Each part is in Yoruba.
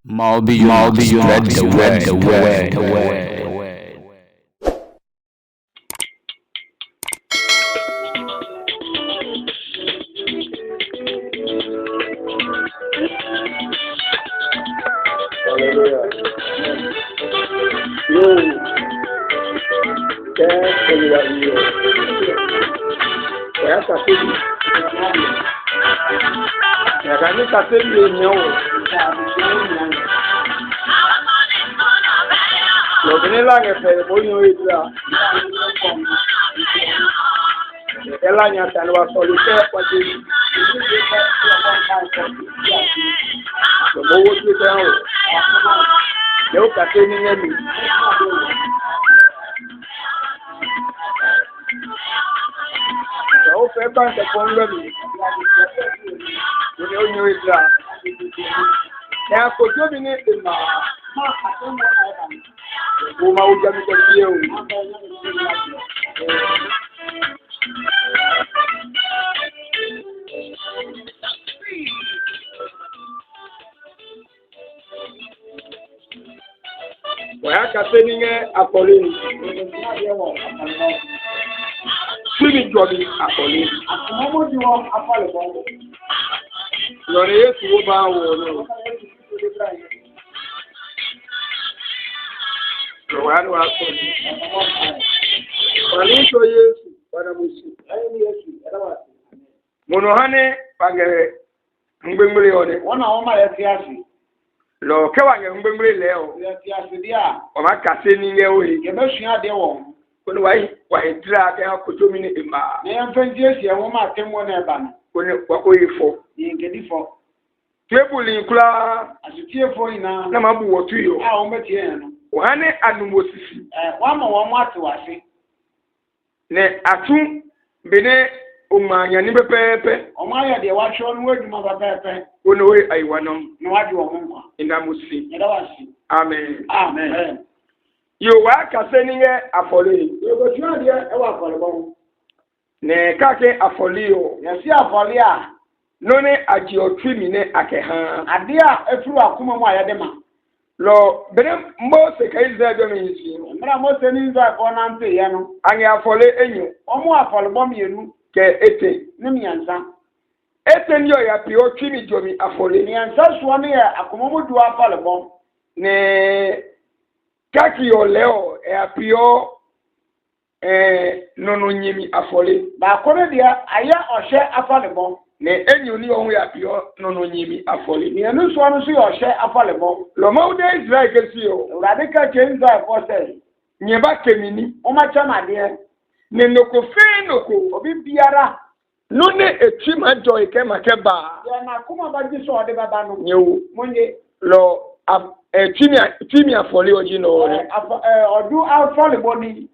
Malby, spread the word. Monohane pagere ngbengbre ode wona o ma yafiasi lo kewa ngbengbre leo yafiasi dia o ma kase ni nge ohi ye besua de wo kono wa hidra ke akotomi ni ima na yamfanji esi e wo ma temo na eba no kono wa oyifo ye ngedi fo tebuli kula asitie fo ina na mabu wotu yo a o metie no ohane anumosisi wa ma wo ma atwase ne atu bene umanya ni pepepe omaya de wa hwo no aduma pepepe kono we aiwanom no wadi wo nkwa inamusi yeda wasi amen amen yo wa kase ni nge afole yo go twa de e wa afole bon ne kake afole yo yesi afole a no ne aji otwimi ne akeha ade a efuru akoma mu ayede ma lo bene Mose ka Israel do menyi mra Mose ni Israel ko na nte ye no ange afole enyo omo afole bom yenu ke ete ne miansa ete nyo ya pi otwimi jomi afole miansa so ne ya akoma mu du afole bom ne kaki yo leo e apio nono nyimi afole ba kore dia aya ohye afole bom ne enyo ni ohun ya pio nono nyimi afole ni enu so no so ohye afole bom lo ma ude Israel ke si o radika ke Israel ko se nyeba kemini o ma chama de ne noko fe noko obi biara no ne etwi ma joy ke makeba ya na kuma ba ji so de baba no nyewu monye lo twimi afole oji no re odu afole boni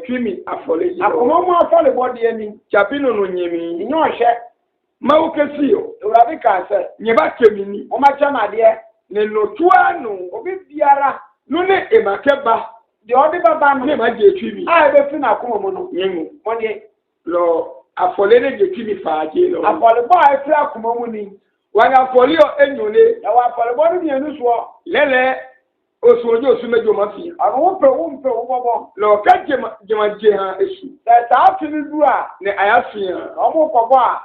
twimi afole ji akoma mu afole bodi ani chapi no nyimi ni ohye ma ukesi o radika se nyeba kemini o ma chama de ne no tuanu obi biara no ne emakeba de odi baba no ne ma je twimi a be fi na kuma mu no nyenwu monye lo afole ne je twimi faaje lo afole bo a fi akoma mu ni wanga afole o enyole ya wa afole bo ni enu so lele osuojo osumejo mafi awo pe wo bobo lo ka je ha esu ta fi ni du a ne ayafi ha omo kobo a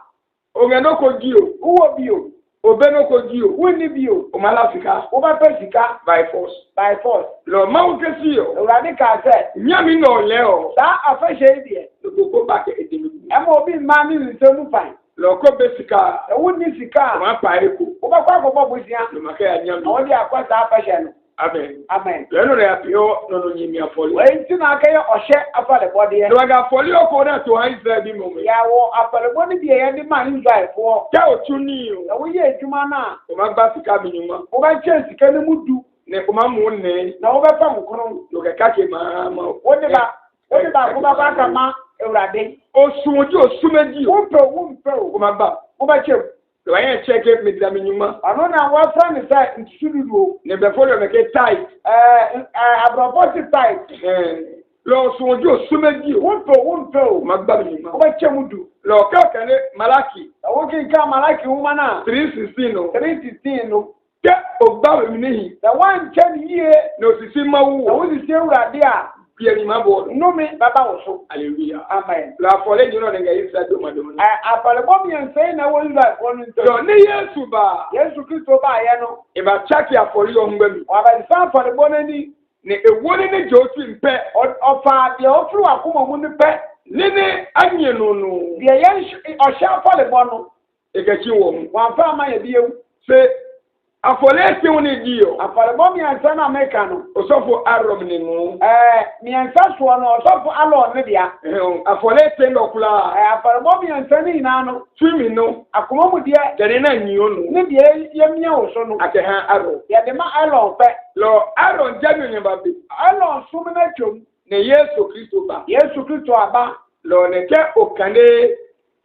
ongeno ko dio uwo bio obeno ko dio woni bio o malafika wo ba pesika by force lo ma ukesi o radika se nyami no leo ta afashe die ko ba ke edemi e mo bi ma mi nsemu fan lo ko besika e woni sika ma pareku wo ba kwa ko bosia lo ma ka nyami o di akwata afashe no amen leno le apio no nyimi afole we ntina ka ye ohye afale body lo ga afole o ko na to Israel bi mo ya wo afale body bi ye di man Israel fo ja otuni o wo ye adwuma na o ma gba sika bi nyuma wo ba che sika ne mudu ne o ma mu ne na wo ba fa mukuru lo ka ke ma wo de ba ko ba ka ma ewrade osuojo osumeji wo mpe o ma gba wo ba che lo ya check me dami nyuma ano na wa fra ni sai ntududu ne be follow me ke tight abroposi tight lo osuojo osumeji wo mpe ma gba nyuma wo ba che mudu lo ka kane Malaki wo ki ka Malaki wo mana 3:16 no 3:16 no ke oba minihi the one chen ye no sisi mawu the one is urade a piani mabo no me baba wo so hallelujah amen la fole jino nga isa do madom apale bom yen say na wo nda ko nto so ne Yesu ba Yesu Kristo ba ye no e ba chaki afori o ngba mi wa ba san apale bonani ne ewoni ne jotu mpe ofa de ofru akoma mu ne pe nene anye no no de ye o sha apale bono e ka chi wo mu wa fa ma ye bieu se afole ti woni dio apale bom yen say na America no osofo Arom ni no mi ensa so no osofo alo ne dia afole ti ndokula apale bom yen say ni na no twimi no akoma mu de tere na nyi onu ne de ye mia wo so no ake ha Aro ye de ma alo pe lo Aron jadu ni ba bi alo sum na twom ne Yesu Kristo ba Yesu Kristo aba lo ne ke okane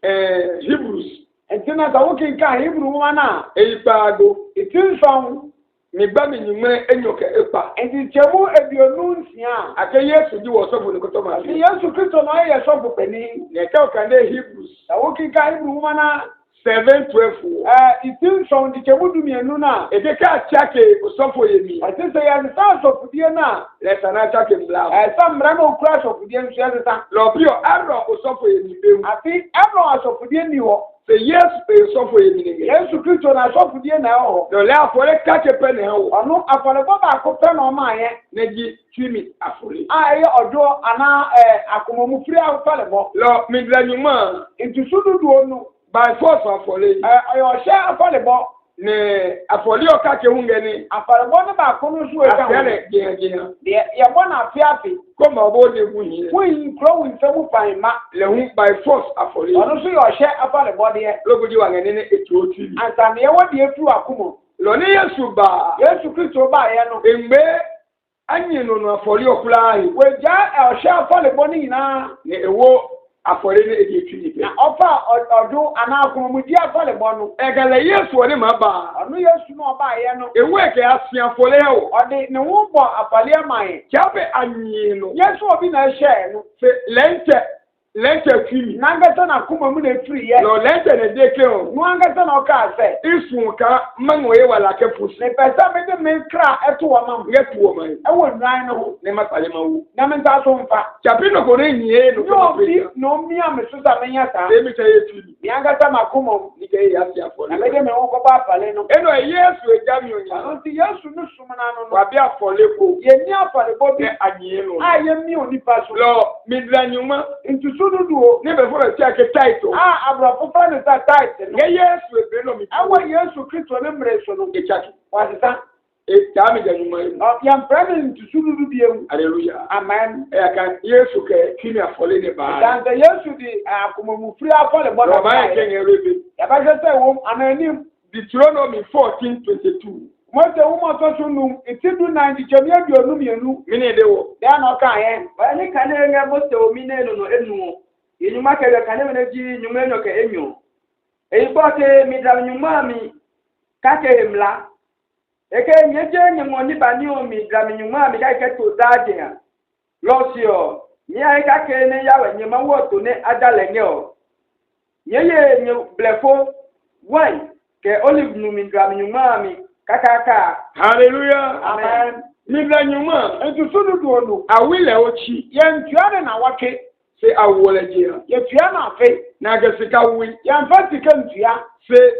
Hebrews entina za wokin ka Hebrew mana eipago itin song mi ba mi nyume enyoka epa enti chemu ebionu nsia ake Yesu di wo sofo ni koto ma ni Yesu Kristo na ye so popeni ne ke okane Hebrews za wokin ka Hebrew mana 7:12 itin song di chemu du mienu na ede ka chake osofo yemi ati se ya nsa so fudie na le sana chake mbla samra no kura so fudie nso ya nsa lo pio Aaron osofo yemi bewu ati eno aso fudie ni ho se Yesu osofo yemi ni Yesu Kristo na so fudie na ho lo le afore kake pe ne ho ono afole baba ko pe no ma ye ne gi twimi afore aye odo ana akomomu firi afole bo lo mi dranyuma into sududu onu by force afore ayo sha afole bo ne afore o kake hungeni afole bo ne ba ko no so e ka afere gina ye bo na afiafi ko ma bo de gunyi wi kro wi nsamu pan ma le hu by force afore ono so yo sha afole bo de logodi wa ngene ne etu twimi ansa ne wo de efu akomo lo ne Yesu ba Yesu Kristo ba ye no embe anyi no afore okula ahi we ja o sha afole bo ni na ne ewo afore ne edi twimi pe na ofa odo ana akomo di afole bo no egale Yesu oni ma ba ono Yesu no ba ye no ewo ke asia afore o ode ne wo bo afale man chabe anyi no Yesu obi na share no se lente twimi nangata na kuma mu na free ye lo lente ne de ke o no angata na oka se isu ka manwo ye wala ke fusi ne pesa me de me kra eto wa mam ngetu o man e wo nwan no ne masale mawu na me ta so mfa chapi no ko ne nyie no ko bi no mi am so sa me nya ta e mi taye twimi mi angata ma kuma ni ke ya sia afore na me de me wo ko ba pale no eno Yesu e jami onya no ti Yesu no sum na no wa bi afole ko ye ni afale bo bi anyi no a ye mi oni pa so lo mi dranyuma into sududu o ne be for ti ake title abrafo fa ne ta tight no ye Yesu e be no mi awa Yesu Kristo ne mre so no e chaki wa sa e ta mi dranyuma ya mpreme into sududu bi ewu hallelujah amen e kan Yesu ke kimi afole ne ba dan the Yesu di akomomu free afole bo lo na ma ke ngerebe ya ba se wo ananim Deuteronomy 14:22 mo se wo mo to so num itidu na di chemi aduonu mienu mini de wo ya na ka ye ba ni kane nga mo se omi na enu no enu yenyuma ka ga kane na ji nyuma enyo ka enyo e bo ke mi da nyuma mi ka ke mla e ke nyeje nyemo ni ba ni o mi da nyuma mi ka ke to da je ya lo si o mi ai ka ke ne ya wa nyema wo to ne adale ne o yeye nyu blefo wai ke olive nu mi da nyuma mi kaka hallelujah amen mi dranyuma into sududu onu awile ochi ye ntuane na wake se awole je ye tua na afi na ga sika wi ye mfa sika ntua se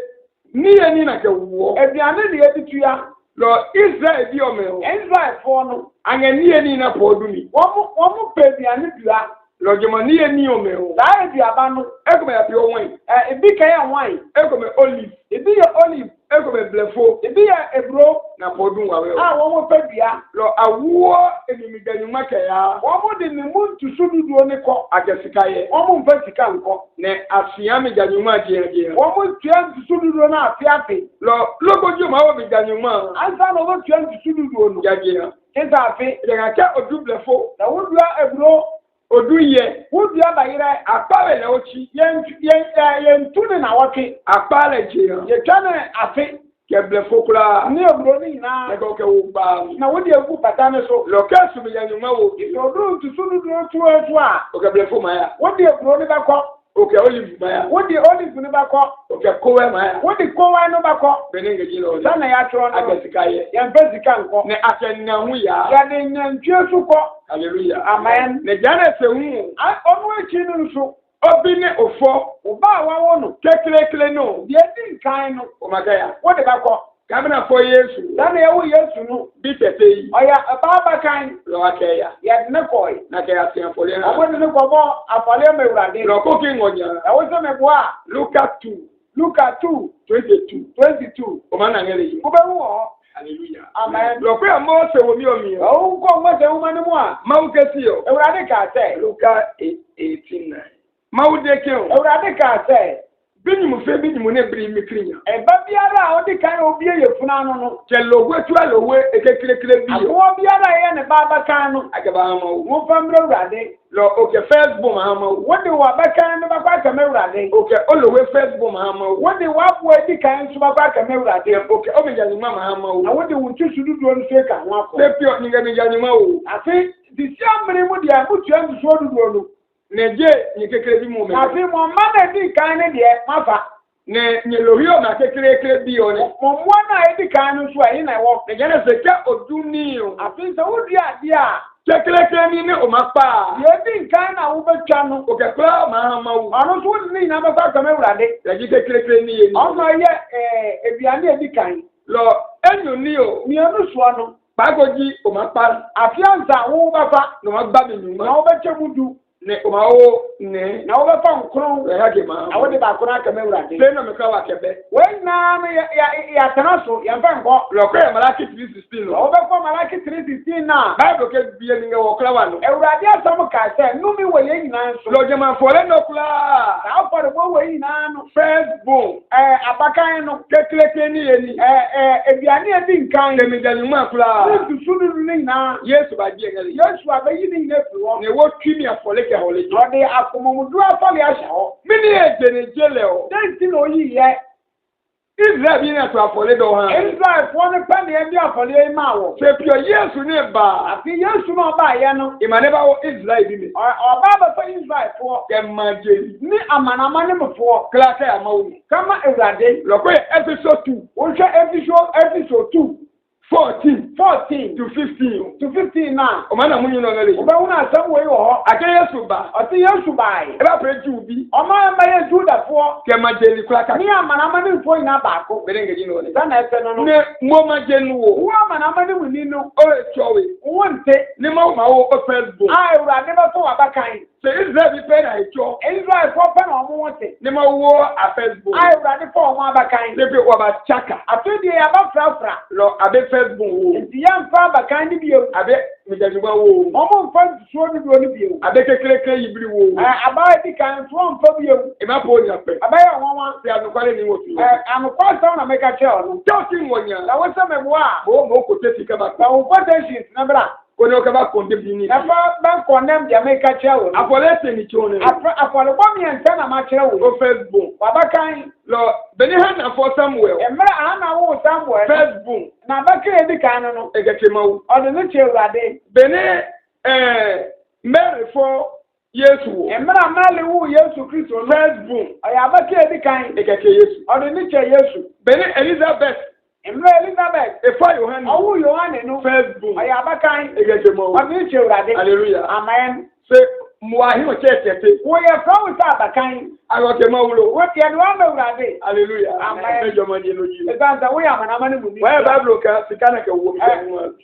ni ye ni na ke wo aduane ne ye tua lo Israel bi o me ho Israel fo no anga ni ye ni na podumi wo mo pe aduane dua lo je mo ni ye ni o me ho da aduaba no eko me ya bi o wan ebi ka ya wan eko me olive ebi ye olive eko me blefo ebi ye ebro na podum wa we wo mo pe dua lo awuo enimi ganyuma ke ya wo mo de ne mu ntusududu oni ko agesika ye wo mo mfa sika nko ne asia mi ganyuma je wo mo tua ntusududu na afi afi lo logoju ma wo bi ganyuma ansa no wo tua ntusududu onu jaje kenta afi ye ga ka odu blefo na wo dua ebro odu ye wo dua bayire apale le ochi ye ntune na wake apale je ye twane afi ke blefo kula ni ebro ni na ne ko ke wo ba na wo de egu patane so lo ka su bi ganyuma wo so do ntusududu otu otu a o ke blefo ma ya wo de ebro ni bako Okay, olive maya. What the olive no bako? Okay, kowe maya. What the kowa no bako? Benenge jilo. Sana ya tro no. Agesika ye. Ya mpezika nko. Ne atenna hu ya. Ya de nyantwe su ko. Hallelujah. Amen. Ne jana se hu. Onu echi no so. Obi ne ofo. Oba wa wono. Kekele no. Ye din kan no. O magaya. What the bako? Kamina for Yesu. Sana ya wu Yesu no. Bi tete. Oya baba kan. Lo akeya. Ya ne koy. Na keya se afole. Awon ne ko bo afale me urade. Lo ko ki ngonya. Awon se me boa. Luka 2. Luka 2:22. O mana ngere yi. Ko be wo. Hallelujah. Amen. Lo ko mo se wo mi o mi. O ko mo se wo mani mu a. Ma u kesi o. Urade ka se. Luka 18:9. Ma u de ke o. Urade ka se. Binimu fe binimu ne biri mi krinya. Eba biara o di kan obi ye funa no no. Ke lowe tu alowe ekekrekre bi o. Awo biara ye ne baba kan no. Agaba ma o. Mo famre urade. Lo okay first born ma ma o. Wodi wa baka no baba ka me urade. Okay olowe first born ma ma o. Wodi wa bo di kan so baba ka me urade. Okay o me jani ma ma o. Awodi wuntu sudu do no se ka ho akọ. Se pio ni ga jani ma o. Afi di siamre mu dia mu tua ndu so do no. Neje ni kekere bi mu me. Afi mo ma na di kan ne de mafa. Ne nyelohio na kekere bi o ne. Mo mo na di kan no so ayi na wo. Ne jana se ke oduni o. Afi se wo di ade a. Kekere ni ne o ma pa. Ye di kan na wo betwa no. Okay kla ma ma o. Ano so ni na ba ka me urade. Yaji kekere ni ye ni. Ono ye ebiane edi kan. Lo enyu ni o. Mi anu so no. Bagoji o ma pa. Afianza wo ba fa. No ma gba mi nu ma. Na wo be chemudu. Ne o ma o ne. Na wo be fa nkron. Ya ge ma. Na wo de ba kron aka me urade. Se no me ka wa kebe. We na no ya tanaso ya fa nko. Lo ko ya Malaki 3:16 Na no. wo be fa Malaki 3:16 na. Bible ke bie ni wo kla wa no. Urade asam ka se no mi wo ye nyina so. Lo je ma fo le no kla. Na wo for bo wo nyina no. First born. Abakan no Kekere ni ye ni. Ebiane edi nkan. Ke mi jani ma kla. Ni sunu ni na. Yesu ba die ngale. Yesu abayi ni ne fi wo. Ne wo twimi afole ke hole. Ode akomomudu afọli ahya ho. Mini ejene jele o. Denti no yi ye. Israel bi na to afole do ha. Israel fo ne pa ne bi afọli e ma wo. Se pio Yesu ne ba. Afi Yesu no ba ye no. Imane ba wo Israel bi me. Oba ba fa Israel fo. Ke majeli. Ni amanama ne mfo. Kla ka ya mawo. Kama Ewurade. Lo ko episode 2. Wo hwe episode 2. 14 to 15. to 15 na. O ma na munyi no ngale. Oba hu na asam wo yi ho. Ake Yesu ba. Oti Yesu bai. E ba preju bi. Oma ma ye Juda fo. Ke majeli kla ka. Ni amanama ne mfo ina ba ko. Berenge ji no ne. Sana ese no no. Ne mo majelu wo. Wo amanama ne mu ni no. O e chowe. Wo nte. Ni ma wo o first born. Ewurade ba fo abakan. Se Israel bi pe na e cho. Israel fo pe na omo wote. Ni ma wo a first born. Ewurade fo omo abakan. Se bi wo ba chaka. Afedi ya ba frafra. Lo abe first born wo. Nti ya mfa abakan ni biyo. Abe mi jani ba wo. Omo mfa nsuo ni biyo ni biyo. Abe kekere yibiri wo. Aba di kan so mfa biyo. E ma po nya pe. Aba ya nwanwa. Se anukwale ni wo fi. Anukwa sa na meka che ono. Josi ngonya. Na wo se meboa. Mo ko te sika ba. Na wo quotations na bra. Ko ne o ka ba konde bi ni. Na fa ban condemn Jamaica che ono. Afole se ni chone. Afole kwa mi enta na ma che ono. O first born. Baba kan Lo beni ha na for Samuel. Emra ana wo Samuel. First born. Na bakire di kan no. Egeke mawu. Odo ne che Ewurade. Beni Mary for Yesu. Emra mali wu Yesu Kristo. First born. Oya bakire di kan. Egeke Yesu. Odo ne che Yesu. Beni Elizabeth. Emra Elizabeth. Efa Yohane. Owu Yohane no. First born. Oya bakan. Egeke mawu. Odo ne che Ewurade. Hallelujah. Amen. Se muahi o chete. Wo ye from sa bakan. Agoke mawulo. Wo tie no am Ewurade. Hallelujah. Amen. Mejo manje no ji. Eganza wo ya manama ne mu ni. Wa Bible ka sikana ka wo mi.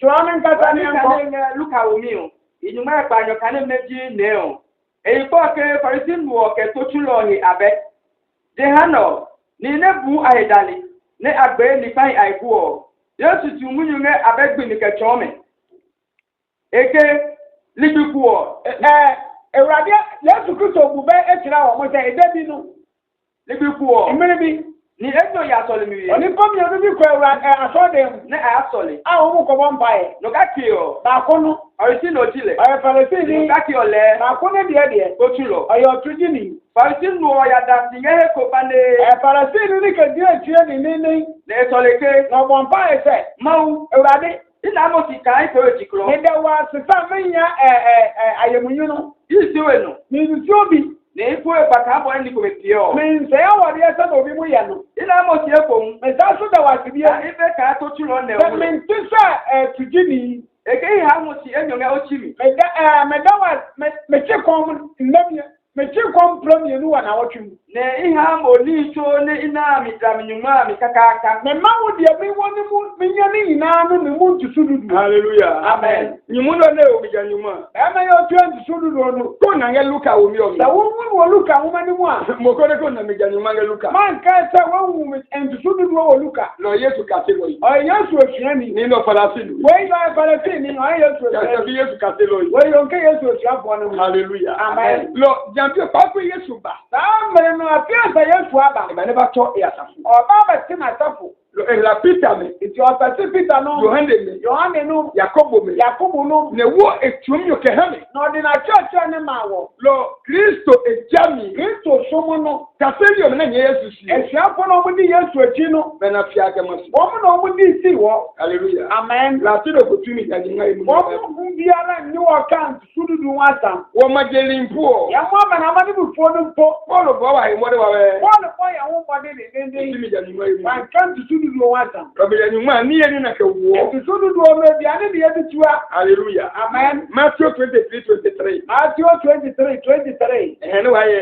So amen kata ni anko. Luka wo mi o. Inyuma pa anyo kan meji ne o. Eyi po ke farisin wo ke to chulo hi abe. De hano ni ne bu ahedali. Ne agbe ni fan aiku o. Yesu ti munyu ne abegbi ni ke chome. Eke libiku o. Ewurade Yesu Kristo bube ekira wo mo se edebi no. Libiku o. Emere bi Ni ejo ya sole mi wi. oni pomi onu bi ko Ewurade asodem. Ne asole. A wo mu ko bon bae. No ka ki o. Ba ko no. Orisi no chile. Farisi ni. No ka ki ole. Ba ko ne de. To chulo. Oyo tujini. Farisin no ya da ti ye ko pande. Farisi ni ke die tie ni. Ne sole ke. No bon bae se. Mau. Ewurade Ina mo ti kai pe o ti kro. ede wa se fa menya ayemunyu no. Isi we no. Ni nsuo bi. Na ifu e baka abo ndi ko mepio. Me nse ya wari esa na obi mu ye no. Ina mo tie ko. Me sa so da wasibie. Ife ka to tulo na Se me ntisa tujini. Eke ha mo si enyo nga ochimi. Me da wa me che kom ndamye. Me che kom premier nu wa na wotwim. Na iha mo ni cho ne ina mi dam nyuma mi kakaka. Me ma wo de me woni mu me nya ni na no me mu ntusududu. Hallelujah. Amen. Nyumu no na obi ja nyuma. Ema yo tu ntusududu no. Ko na nge Luka wo mi o. Da wo wo Luka wo mani mu a. Mo ko na me ja nyuma nge Luka. Man ka sa wo wu me ntusududu wo Luka. No Yesu ka se loyi. O Yesu osuani. Ni no falasilu. We yo Palestine ni o Yesu osuani. Ya bi Yesu ka se loyi. We yo nke Yesu osuafo no. Hallelujah. Amen. Lo jampi pa ko Yesu ba. Mere no apia sa Yesu aba. E ba ne ba to e asafu. O baba ti na safu. Lo e la Peter me. Iti o pese Peter no. Yohane no. Yakobo me. Yakobo no. Ne wo etuom yo ke hame. No de na church ne ma wo. Lo Kristo ejami. Kristo somo no. Kaseli o na nye Yesu si. Esuafo no mo di Yesu achi no. Be na fia ga masu. Wo mo no mo di si wo. Hallelujah. Amen. La ti do ko tumi ga nyinga imu. Wo mo biara ni wo kan sududu wasam. Wo mageli mpo. Ya mo ma na ma ni bu fo no mpo. Bọ́ọ̀lù bọ́ wà ìmọ̀dé wà bẹ́ẹ̀. Bọ́ọ̀lù bọ́ yà wọ́n mọ̀dé ní dédé. Ìdí mi jẹ́ nígbà yìí. Wà kàn ti súdúdú wọn àtàn. Rọ̀bìlẹ̀ nígbà ní ẹni náà kẹ wọ́. Ètò súdúdú ọmọ ẹbí adé ni ẹbí tiwa. Hallelujah. Amen. Matthew 23:23. Matthew 23:23. Ẹ̀hẹ́n wà yẹ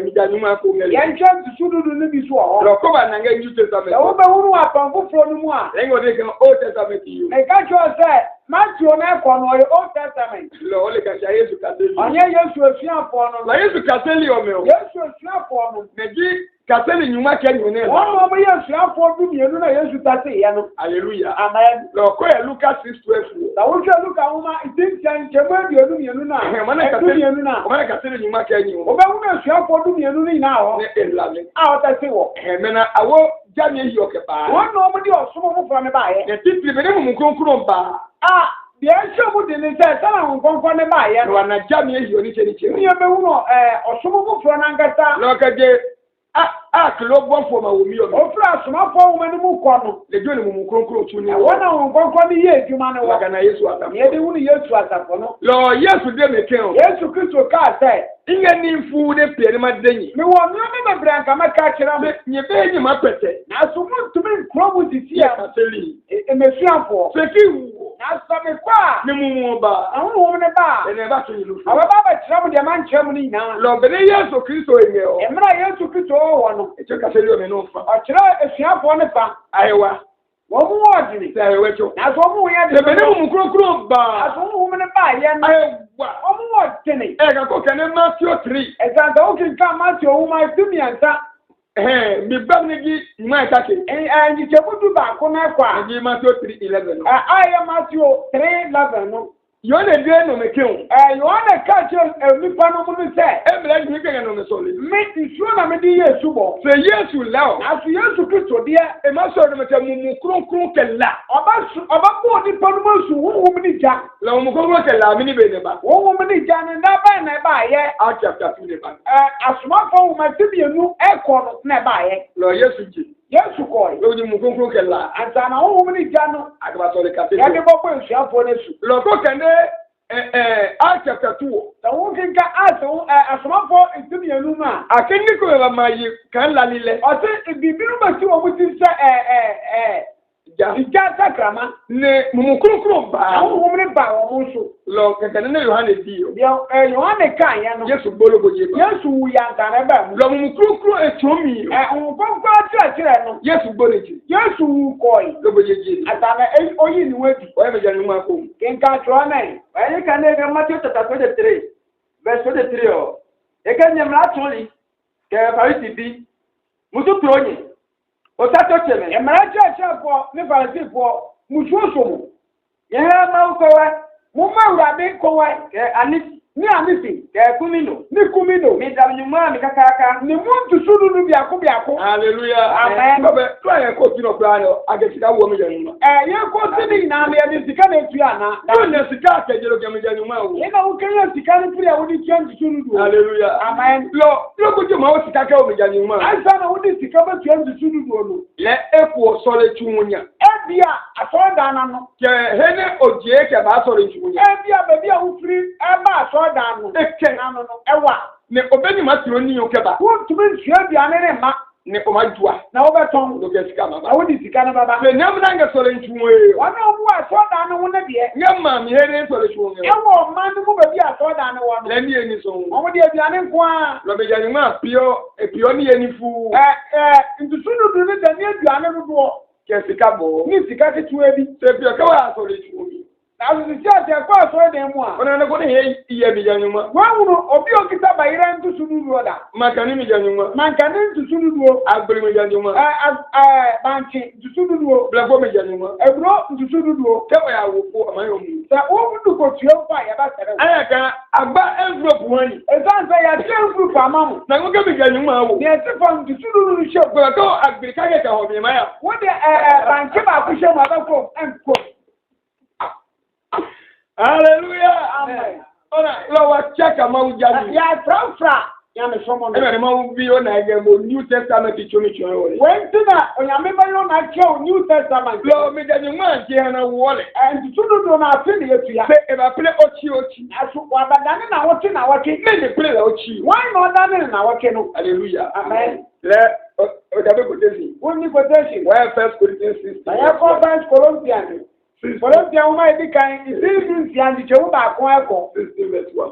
ìjà nígbà kó ngẹ́lẹ̀. Yẹn kyẹ́ ti súdúdú níbi sùn ọ̀họ́. Lọ́kọ́ bá nàngẹ́ New Testament. Ẹ̀wọ́n bẹ wúrú wà pàm fúfurú ni mu à. Lẹ́yìn òde kan Old Testament yìí. Ẹ̀ka kyọ́ sẹ́ Matthew náà kọ̀ nù ọ̀yẹ́ Old Testament. Lọ ó lè kàṣà Yéṣu kàtẹ́lì. Ọ̀nyẹ́ Yéṣu èsùnàfọ̀ nù. Lọ Yéṣu kàtẹ́lì ọmọ ẹ̀. Yéṣu èsùnàfọ̀ nù. Nàìjí kàtẹ́lì nyuma kẹ́nyìn ní ẹ̀. Wọ́n mọ̀ ọmọ Yéṣu àfọ̀ bí mìíràn náà Yéṣu tàṣe ìyẹn nù. Hallelujah. Amen. Lọ́kọ́ yẹ Luka 6:12. Tàwùjọ Luka wọn máa ìdí nkyẹn mẹ́ẹ̀dì mìíràn náà. Ẹ̀dùn mìíràn náà. Ọmọ náà kàtẹ́lì nyuma kẹ́nyìn. Ọbẹ̀ wọn náà Yéṣu àfọ̀ ọdún mìíràn ní ìnáà họ. Ní ìlànà. A ọ̀tẹ̀sí wọ̀. Ẹ̀mẹ́nà àwọ̀ jáde yìí ọ̀kẹ́ bá. Wọ́n nà ọmọdé ọ̀sùnmọ̀ fún fúnra mi báyẹn. Ẹ̀tí bẹ̀rẹ̀ mú kúrúnkúrún bá. Deɛ ɛhyɛ mu de ne sɛ sɛnɛ ahonkɔnkɔn ne baayɛ no. Wà nà jáde yìí ọ̀ ní kyẹ́nìkyẹ́. Ní ẹbẹ̀ wúnọ̀ ọ̀sùnmọ̀ foforɔ n'ankasa. Lọ́kàdé kìlọ̀ bọ́ fọmà wò mí ọ̀mí. Òfurufú asomafo wɔn anim kɔ no. Lẹ́jọ́ ni mú kúrúnkúrún tún ní. Wɔn ahonkɔnkɔn ne yɛ adwuma ne wɔ. Wàgànà Yéṣu àtàkùn. Ní ɛde wúni Yéṣu asafo no. Lọ Yéṣu dé mi kẹ́ o. Yéṣu Kristo kaa sɛ. Ìyẹn ní fún de pèrè má dé yìí. Mi wɔ nneɛma bebree nka mɛka kyerɛ mo. Nyẹ bẹ́ẹ̀ ni má pẹ̀tẹ̀. Nanso mo ntumi nkuro mu sisi Yẹ a. kàtẹ́lì. Emesuafoɔ. Fèkì wù. Nanso mi kɔ a. Ní mú wọn bá. Ahohom ne ba. Ẹnẹ bá tún yìí lọ fún. Àwọn bá bɛ kyerɛ mo deɛ ma nkyerɛ mo ne nyinaa. Lọ bẹ̀rẹ̀ Yéṣu Kristo ẹ̀yẹ ọ. Mmerɛ Yéṣu Kristo wɔ no. Ẹ̀kyẹ́ kàtẹ́lì ọ̀mí náà fa. Ɔkyerɛ esuafoɔ ne fa. Àyẹ̀wà. Wọ́n mú ọ̀dìní. Sẹ́ àyẹ̀wà ẹ̀kyọ́. Nanso wọ́n mú yẹn dìní. Bẹ̀rẹ̀ mú kúrúnkúrún bá. Nanso wọ́n mú ne ba yẹn no. Àyẹ̀wà. Wọ́n mú ọ̀dìní. Ẹ̀ka kọ́ kẹ́ni Matthew 3. Ẹ̀sánta ó kì í ká Matthew òun máa tún mìíyànta. Mi bá mi ní ìmọ̀ ẹ̀ka kè. Ẹ̀yìnjẹ̀bùdù baako náà kọ́ a. Ẹ̀jẹ̀ Matthew 3:11. Ayé Matthew 3:11 no. Yóò lè dé ẹnu mi kéwòn. Yọ̀wọ́n lè káàkiri nípa ní ọmọdé sẹ́. Ẹ̀mìlẹ̀ yìí kẹ̀kẹ́ ní ọmọ sọ̀rọ̀. Mi ìṣúná náà mi di Yéṣu bọ̀. Sè Yéṣu lẹ́wọ̀. Nàṣù Yéṣu Kristo díẹ̀. Èmi sọ̀rọ̀ ní mẹ̀tẹ̀ mumu kúrúnkúrún kẹ̀lá. Ọba bọ̀ nípa ní mọ̀ sùn wọ́n wọ́n mi ní ìjà. Lọ́wọ́ mumu kúrúnkúrún kẹ̀lá mi níbẹ̀ ní bá. Wọ́n wọ́n mi ní ìjà ni n'abẹ́ náà ẹ̀ bá yẹ. Á chapter 2 ní bá. Àsùnmáfọ̀ wọ́n máa ti mìínú ẹ̀kọ́ náà ẹ̀ bá yẹ. Lọ Yéṣu jì. Yéṣu kọ̀ yìí. Lọ́wọ́ ni mumu kúrúnkúrún kẹ̀lá. Àtàná wọ́n wọ́n mi ní ìjà no. Àgbàsọ̀rọ̀ kàtẹ́. Yẹ́nì bọ́ pé ìṣúyàfọ́ ní sùn. Lọ́kọ́ kẹ́ndé Acts chapter 2. Sàwọn kíkà àsùnmáfọ̀ ìtúmìyànú náà. Akíní kò yẹ máa yí kàn lálílẹ̀. Ọtí ìbíbínú bẹ̀ tí wọ́n ti sẹ́ ìjà sàkàràmá. Ní mumu kúrúnkúrún bá. Àwọn ohun ní bá àwọn mú sùn. Lọ kẹ̀kẹ́ nínú Yohane di o. Yohane ká yẹn nù. Yéṣu gbólógbò yé bá. Yéṣu wù yàtà rẹ̀ bẹ̀ mú. Lọ mumu kúrúnkúrún ètò mi o. Nkọ́nkọ́ tìrẹ̀tìrẹ̀ nù. Yéṣu gbólógbò jì. Yéṣu wù kọ̀ yìí. Lógbò yé jì. Àtàná oyin ni wọ́n di. Ọ̀yẹ́ mi jẹ́ ní wọn kó. Kínká tọ́ náà. Ẹ̀yin kan ní ẹgbẹ́ Matthew chapter 23 verse 23 ọ̀. Ẹ̀kẹ́ nyẹ̀mìlá tún lì kẹ̀ Fàrísì bí. Musu tó yìn. Òtá tó tẹ̀mẹ̀. Ẹ̀mẹ̀rẹ̀ kyerẹ́kyerẹ́fọ́ ní Farisífọ́ mùsùlùmù. Yẹn máa ń kọ́ wẹ́. Mo máa wùràdé kọ́ wẹ́. Kẹ̀ Anisi. Ní àmìsì. Kẹ̀ Kúmínù. Ní Kúmínù. Mi dàbí nyùmọ́ mi kákáká. Ní mú ntùsù nínú bíàkú. Hallelujah. Amen. Bàbá tó àyẹ̀ kó tí lọ gbá rẹ̀ agẹ̀sìká wọ mi jẹ̀ nù. Yẹ kó sí ní ìnáwó ẹni sìkà ní etu àná. Yóò nà sìká àtẹ̀jẹ̀ lókè mi jẹ̀ nù máa wò. Yẹ náà wọ́n kẹ́yẹ sìkà ní pílẹ̀ wọ́n ní tiẹ̀ ntùsù nínú. Hallelujah. Amen. Lọ́kùnjẹ́ máa wọ́n sìká kẹ́ omi jẹ̀ nù máa. Àìsàn náà wọ́n ní sìkà bẹ́ tiẹ̀ ntùsù nínú ọ̀nà. Lẹ ẹ̀kú ọ̀sọ́lẹ̀ tún wọn yà. Ẹ̀bí à àsọ̀dà dan no ke hene ogie ke ba so re nchumu ebi a baby a wo free e ba so dan no eke na no ewa ne obeni matiro ni o ke ba wo tumi nsua aduane ne ma ne o madua na wo beton do ke sika ma na wo di sika na baba se nyam na nga so re nchumu e wana obu a so dan no wo ne de nyam ma mi hene so re nchumu e ewo man no baby a so dan no wo no le ni eni so wo de aduane nko a lo be jani ma pio ni eni fu ntusunu du ne de ne aduane no do ke sika bo ni sika ketua bi se pio ka wa so re nchumu na so si ate kwa so dan mu a ona ne ko ne he iye bi jani ma wa wuru obi okita bayira ntusunu du oda makani mi jani ma manka ne ntusunu du agbere mi jani ma banki ntusunu du blago mi jani ma ebro ntusunu du ke wa ya wo ko amayo mu sa wo budu ko tuo fa ya ba sere aya ka agba envelope wani ezan sa ya tien group amamu na ko ke mi jani ma wo ne se fam ntusunu du she ko ko agbere ka ke ka ho mi ma ya wo de banki ba ku she ma ba ko enko hallelujah amen ona lo wa check ama ujani ya transfer ya me somo no ebe ma bi ona ge mo New Testament chomi chomi when tina onyame ba yo na che New Testament lo mi jani ma nti ha na wole ntusunu du na ate ne yetu ya se e ba ple ochi aso wa badane na wote na wote me de ple la ochi why no dane na wote no hallelujah amen le o da be ko tesi woni quotation why First Corinthians 16 ya ko First Corinthians uma edi kan isi nsiandi chewu ba ko eko 16 verse 1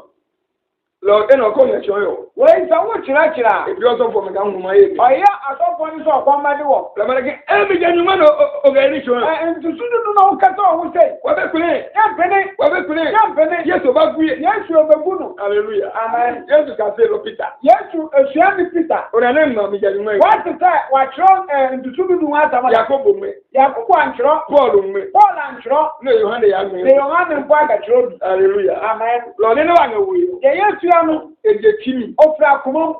Lord eno ko nya choyo we sa wo chira e bi also for me kan huma ye oya asofo ni so kwa made wo la mara ke e mi jani ma no o ga ni choyo ntusunu no ukata wo say wa be kule ya pene Yesu ba guye Yesu obebu no hallelujah amen Yesu ka se lo Peter Yesu esuani Peter ona ne ma mi jani ma what to say wa chro ntusunu no ata ma Yakobo me Yakobo anchro Paul me Paul anchro no Yohane ya me de Yohane mpo aga chro hallelujah amen lo ne wa nga wuyo ye Yesu anu eje kimi ofra kumum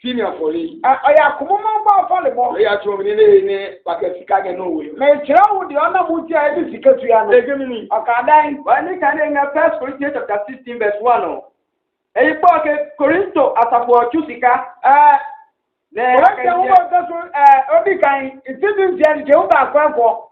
kimi afole oya kumum ba afole bo ya to mi ne pakasika ge no wuyo me chira wo de ona muti a edi sikatu ya no ege mi ni okadan wani kan nga First Corinthians chapter 16 verse 1 eyi po ke Korinto atapo chusika ne ka wo ba so obi kan itidin je je wo ba kwa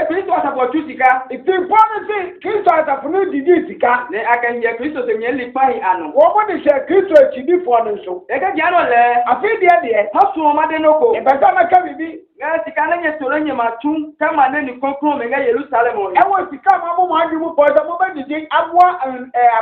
Kristo atapo chusika itipone si Kristo atafunu didi sika ne akanye Kristo se nye lipai ano wo mo de se Kristo echidi fo no so ege diano le afi de hasu ma de noko e ba na ka bibi nga sika na nye toro nye matum kama ne ni konkro me nga Jerusalem o e wo sika ma mo adu mu po da mo ba didi aboa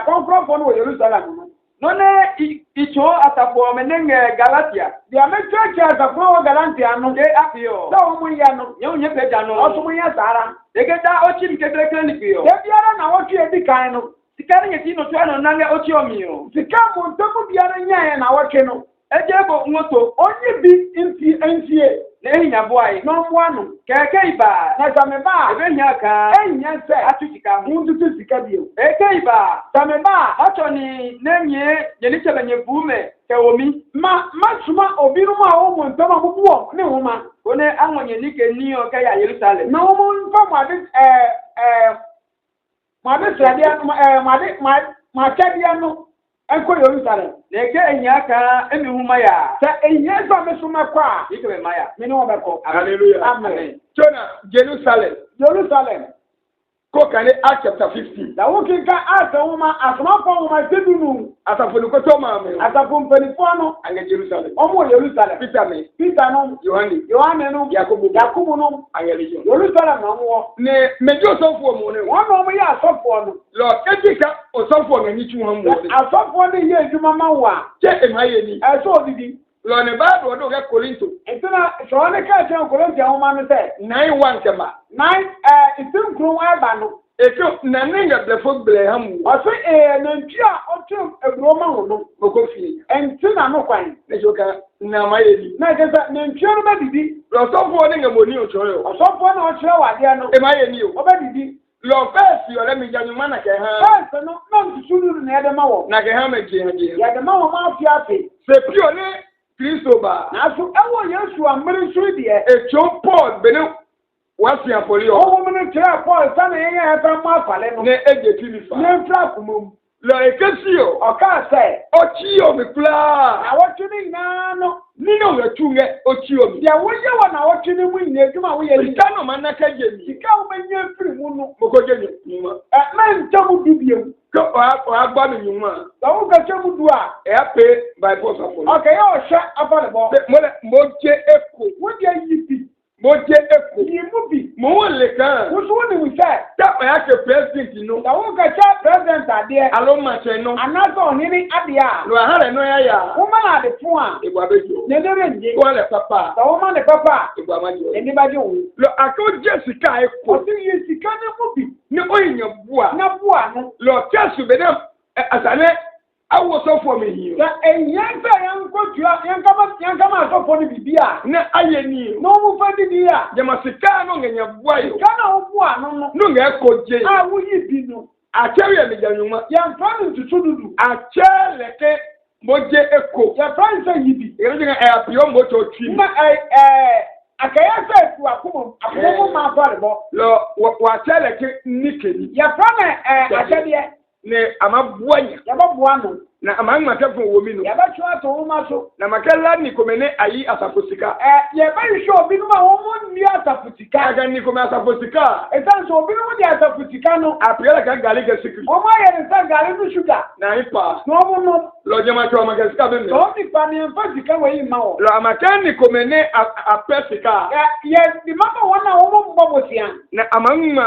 akonkron fo no Jerusalem no none icho atapo me ne Galatia dia me church atafo Galatia no de apio da wo mo ya no nye unye peja no o so mo ya sara ege da ochi mkekreke ni pio de biara na wo tue edi kan no sika na nye ti no twa no nange ochi omio sika mo ntomu biara nya na wo twe no eje bo ngoto onye bi ntie na ehinya boai no mo anu keke iba na same ba ebe nya ka enya se atu sika hu ntutu sika bio eke iba same ba acho ni nenye yenite benye bume ke omi masuma obinu ma wo mo ntoma bubuo ne wo ma one anwonye nike niyo ke ya Jerusalem na wo mo nfa ma de ma de sadia ma chadia no enko Jerusalem neke enya ka emi huma ya sa enye so me suma kwa ike be maya me no obeko hallelujah amen Jonah Jerusalem ko kane Acts chapter 15 da wo kinka asawuma asmafo wo ma tedunu asafo ko to ma me asafo mpanifo no anga Jerusalem omo Jerusalem Peter no Yohane no Yakobo no anga lejo Jerusalem no mo ne mejo sofo mo ne won no mo ya asofo no lo ejika osofo ngani tu han mo asofo ne ye eduma ma wa je emaye ni eso odidi lo ne Bible odo ga Korinto etuna so ne ka je Korinto ho ma no se 9:1 kema 9 itin kru aba no eko na ninga blefo blehamu oso na ntua otu ebroma ho no mokofi entina no kwan ne joka na maye ni na gesa na ntua no ba didi lo sofo ne ngaboni ochoyo osofo na o chere wade no emaye ni o ba didi lo first yo le mi janyuma na ke ha first no na nsunu na ede ma wo na ke ha meje ya de ma wo ma afi se pio ne Kristo ba na so ewo Yesu amere so die echo Paul bene wasi apoli o wo mo ne chere Paul sa na yen ya ta ma afale no ne eje timi fa ne mfra kumum Lo ekesio. Ọka sẹ. Ochi omi kula. Na wọ́tú ní ìnáà nọ. Nínú rẹ̀ tún rẹ̀ ochi omi. Yẹ wọ́n yẹ wọ́n na wọ́tú ní mú ìyẹn ẹ̀dùnmọ̀ àwọn yẹn ní. Sika náà máa ná kẹ́jẹ mi. Sika wọ́n bẹ nyẹ firi mu nù. Mo kọ́ jẹ́ mi mọ́. Mẹ́rin tẹ́ mu dùn bìẹ̀ mu. Kọ́ ọ̀há gbá mi yùn mọ́. Lọ́wọ́ kẹ́kẹ́ mu dùn à. Ẹ̀ á pé by force of all. Ọkẹ́ yẹ ọ̀ṣẹ́ afọ́lẹ̀bọ̀. Mo jẹ́ èkó. Wọ́n jẹ́ yí bì. Mo jẹ́ èkó. Yìí mú bì. Mo wọ́n lè kàn. Wọ́n sún ní wùsẹ̀. Dápẹ́ yà kẹ́ president nù. Lọ́wọ́ kẹ́kẹ́ president adìẹ. Alo ma ṣe nù. Anásọ̀ òhìnrí adìẹ à. Lọ àhárẹ̀ náà yà yà. Wọ́n mọ̀ náà dì fún à. Ìgbà bẹ́ẹ̀ jọ. Nyẹ́dẹ́rẹ́ ǹjẹ́. Wọ́n lẹ̀ pápá. Lọ́wọ́ mọ̀ ní pápá. Ìgbà máa jọ. Ẹni bá dé òun. Lọ àkọ́ jẹ́ sika èkó. Ọtí yìí sika ní mú bì. Ní oyin bua. Ná bú àná. Lọ kẹ́sù bẹ̀ náà àṣàlẹ̀ awọ́sọ fún mi yìí. Ka èyàn sẹ yẹn kó tua yẹn kama asọfọ ni bibi a. Ní ayé ni. N'omu fẹ́ di bi a. Jẹ̀mọ̀ sika náà ngẹ̀yẹ̀ bua yìí. Ghana ó bú àná nù. Nù ngẹ̀ kó jẹ́. A wúyí bi nù. Àkyẹ́rì ẹ̀mí jẹ́ nyuma. Yẹn fẹ́ ni tutu dudu. Àkyẹ́ lẹ̀kẹ́ mo jẹ́ èkó. Yẹn fẹ́ ni sẹ yí bi. Èyí ti ẹ̀ àpìyọ́ mo tó tì mí. Nna akẹ́yẹ sẹ ètò àkómọ máa fọ́ rẹ̀ bọ́. Lọ wà àkyẹ́ lẹ̀kẹ́ ní kèmí. Yẹn fẹ́ ni akyẹ́deẹ. Ní àmà bua yẹn. Yẹ bọ́ bu àná. Na àmà ń gbàtẹ́ fún omi nù. Yẹ bẹ́ tún àtọ̀ wọn máa so. Na màkẹ́ lá ní kòmẹ́ ní ayé àsàfò sika. Yẹ bẹ́ yìí sọ obi nígbà wọn mú ní àtàfùtìká. Àgà ní kòmẹ́ àsàfò sika. Ìtàn sọ obi nígbà ní àtàfùtìká nù. Àpìyẹ́ lẹ̀kẹ́ gàlí gẹ̀ síkìrì. Wọ́n máa yẹ ní sẹ́ gàrí ní ṣúgà. Nà ń pa. Ní wọ́n mú nù. Lọ jẹ́ máa tọ́ ọmọ gẹ̀ sika bẹ́ẹ̀ mi. Lọ́wọ́ ti pa ni ẹ̀fọ́ sìkà wẹ̀ yìí máa wọ̀. Lọ àmàkẹ́ ní kòmẹ́ ní àpẹ́ sika. Yẹ ìmọ̀mọ̀ wọn náà wọ́n mú bọ́ bọ̀ sí à. Na àmà ń ma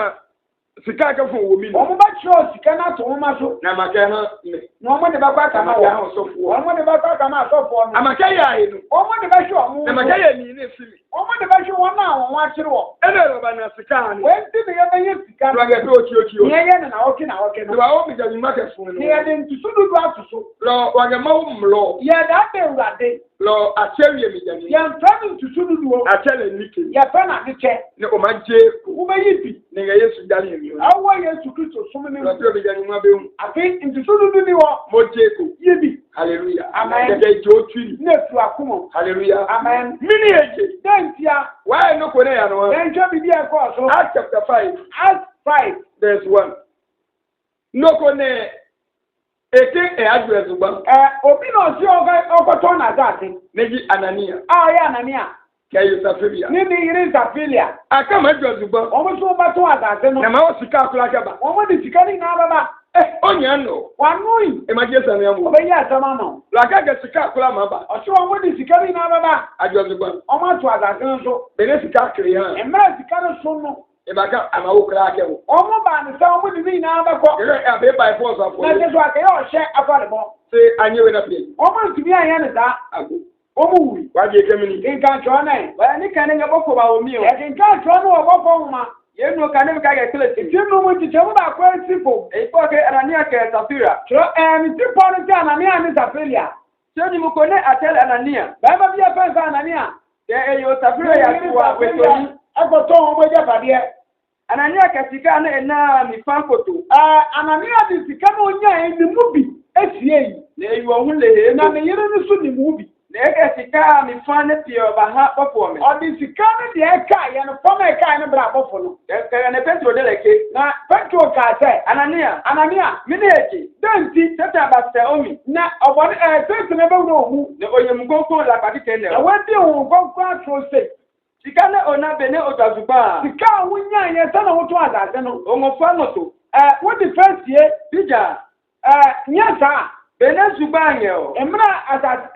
sika kẹ́ fún omi nù. Wọ́n bá tíọ́ sìkà náà tó wọ́n máa so. Na àmàkẹ́ hàn ní. Ní wọ́n mọ̀ ní bá kọ́ àkàmà Àmàkẹ́ wọ̀. hàn sọ́fù Wọ́n mọ̀ ní bá kọ́ àkàmà àsọ̀fọ̀ ọ̀nà. Àmàkẹ́ yà àyè nù. Wọ́n mọ̀ ní bá ṣe ọ̀mú. Na àmàkẹ́ yà ní ilé ìsinmi. Wọ́n mọ̀ ní bá ṣe wọn náà wọ́n wá ṣírí wọ̀. Ẹnna ìrọ̀bà ní àsìká ni. Wọ́n ti ní yẹn bẹ́ yẹ sìkà. Lọ àgẹ̀ pé o kí o kí o. Ní ẹyẹ nà ọkì nà ọkì nà. Lọ àwọn òbí jẹ́ ìmọ̀ kẹfún Ní ni. ẹni ntùsù dúdú àtùsù. Lọ wàgẹ̀ máa ń lọ. Yẹ dà bẹ̀ wùràdé. Lọ àkyẹ́rì ẹ̀mí jẹ́ ni. Yẹn fẹ́ ní ntùsù dúdú o. Àkyẹ́rì ní kèmí. Yẹ fẹ́ nà ní kyẹ́. Ní o máa jẹ́ èkó. Wọ́n bẹ́ yí bì. Ní ẹ̀yẹ Yéṣu jáde ẹ̀mí o. Awọ́ Yéṣu Kristo súnmọ́ ní. Lọ sí òbí jẹ́ ni wọ́n bẹ́ wù. Àfi ntùsù dúdú ni wọ́. Mo jẹ́ èkó. Yí bì. Hallelujah. Amen. Gẹ́gẹ́ ìjọ otu yìí. Ní ètò àkúmọ̀. Hallelujah. Amen. Mini èjè. Dẹ́ntia. Wáyé ní kò ní ìyànà wọn. Dẹ́ntia bíbí ẹ̀kọ́ ọ̀ṣọ́. Acts chapter 5 Acts 5. verse 1. Noko ní èké ẹ̀ adùn ẹ̀dùgbọ́n. Òbí náà sí ọkọ̀tọ́ náà dáàtì. Méjì Anania. Ayé Anania. Kẹ́yọ̀ Safiria. Nínú irin Safilia. Àkàmọ̀ ẹ̀dùn ẹ̀dùgbọ́n. Wọ́n mú sún bá tún àdáṣe nù. Nàmá ó sìkà àkúrà kẹ́bà. Wọ́n mú di sìkà ní iná bàbá. Ó yàn nù. Wà nù yìí. Ẹ máa jẹ́ sàmì ẹ̀mú. Ọbẹ̀ yí àtẹ́mọ́ nù. Làkàgẹ̀ sìkà àkúrà máa bà. Ọ̀ṣun wọn mú di sìkà ní iná bàbá. Àjọ ẹ̀dùgbọ́n. Wọ́n má tún àdáṣe nù. Bẹ̀rẹ̀ sìkà kiri hàn. Ẹ̀mẹ́rẹ̀ sìkà ní sún nù. Ìbàkà àmàwò kúrà kẹ́wò. Wọ́n mú bàánù sẹ́ wọ́n mú di ní iná bàkọ́. Gẹ́gẹ́ àbẹ́ báyìí fún ọ̀sán fún N'ẹ̀jẹ̀ sọ àkẹ́yẹ́ ọ̀ṣẹ́ afárẹ̀bọ̀. Ṣé anyéwé náà fi? Wọ́n mú ìtùbí àyẹ́ nìta. Àgbo. Wọ́n mú wùrì. Wájú eke mi ni. Nǹkan àtúrọ̀ náà. Wọ́n ní kan ní ẹgbẹ́ kò bá omi o. Ẹ̀dín nǹkan àtúrọ̀ náà wọ́n bọ́ fọ́ọ̀mù ma. Yẹn nu kan ní ká kẹ̀ kílẹ̀ sí. Ìtì nù mú tìtì mú bàá kọ́ ẹtì fò. Èyí fọ́ kẹ́ Anania kẹ̀ Safira. Tùrọ̀ ẹ̀mí tí pọ́nù tí Anania ní Safilia. Ṣé ni mo kò ní àtẹ́lẹ̀ Anania? Bẹ́ẹ̀ bá bí ẹ fẹ́ sọ Anania. Kẹ̀ ẹ̀yọ Safira yà sí wa pẹ̀tọ́ yìí. Ẹ̀kọ́ tó wọn bó jẹ́ pàdé. Anania kẹ̀ sika ní ẹ̀ná mi fan koto. Anania di sika ní onye ẹ̀ ní mú bì esi èyí. Ní eyu ọ̀hún lè hẹ́ Na ní yẹrẹ ní sùn ní mú bì. Ní ẹ̀kẹ́ sika mi fan ní fi ọba ha pọ̀pọ̀ mi. Ọ̀dì sika ní di ẹ̀ka yẹn fọ́mọ̀ ẹ̀ka yẹn bẹ̀rẹ̀ àbọ̀fọ̀ nù. Kẹ̀kẹ́ ní Petro dẹ̀ lẹ̀kẹ́. Na Petro kàtẹ́. Anania. Mi ní èjì. Dẹ́ntì. Tẹ́tẹ́ àbàtẹ̀ omi. Na ọ̀bọ̀n tẹ́tì ní bẹ́ẹ̀ wúlò òhu. Ní oyèmùgbọ́nkọ́ làpàdé kẹ́lẹ̀. Ẹ̀wọ́n dí òun kọ́kọ́ àtúnṣe ṣe. Sika ní ọ̀nà bẹ̀ ní ọjà zùgbà. Sika àwọn nyà yẹn sẹ́nà wọ́n tún àdàsẹ́ nù. Òun fánọ̀tò. Wọ́n ti fẹ́ sie. Bíjà. Nyẹ sáà. Bẹ̀ ní zùgbà yẹn o. Mmerɛ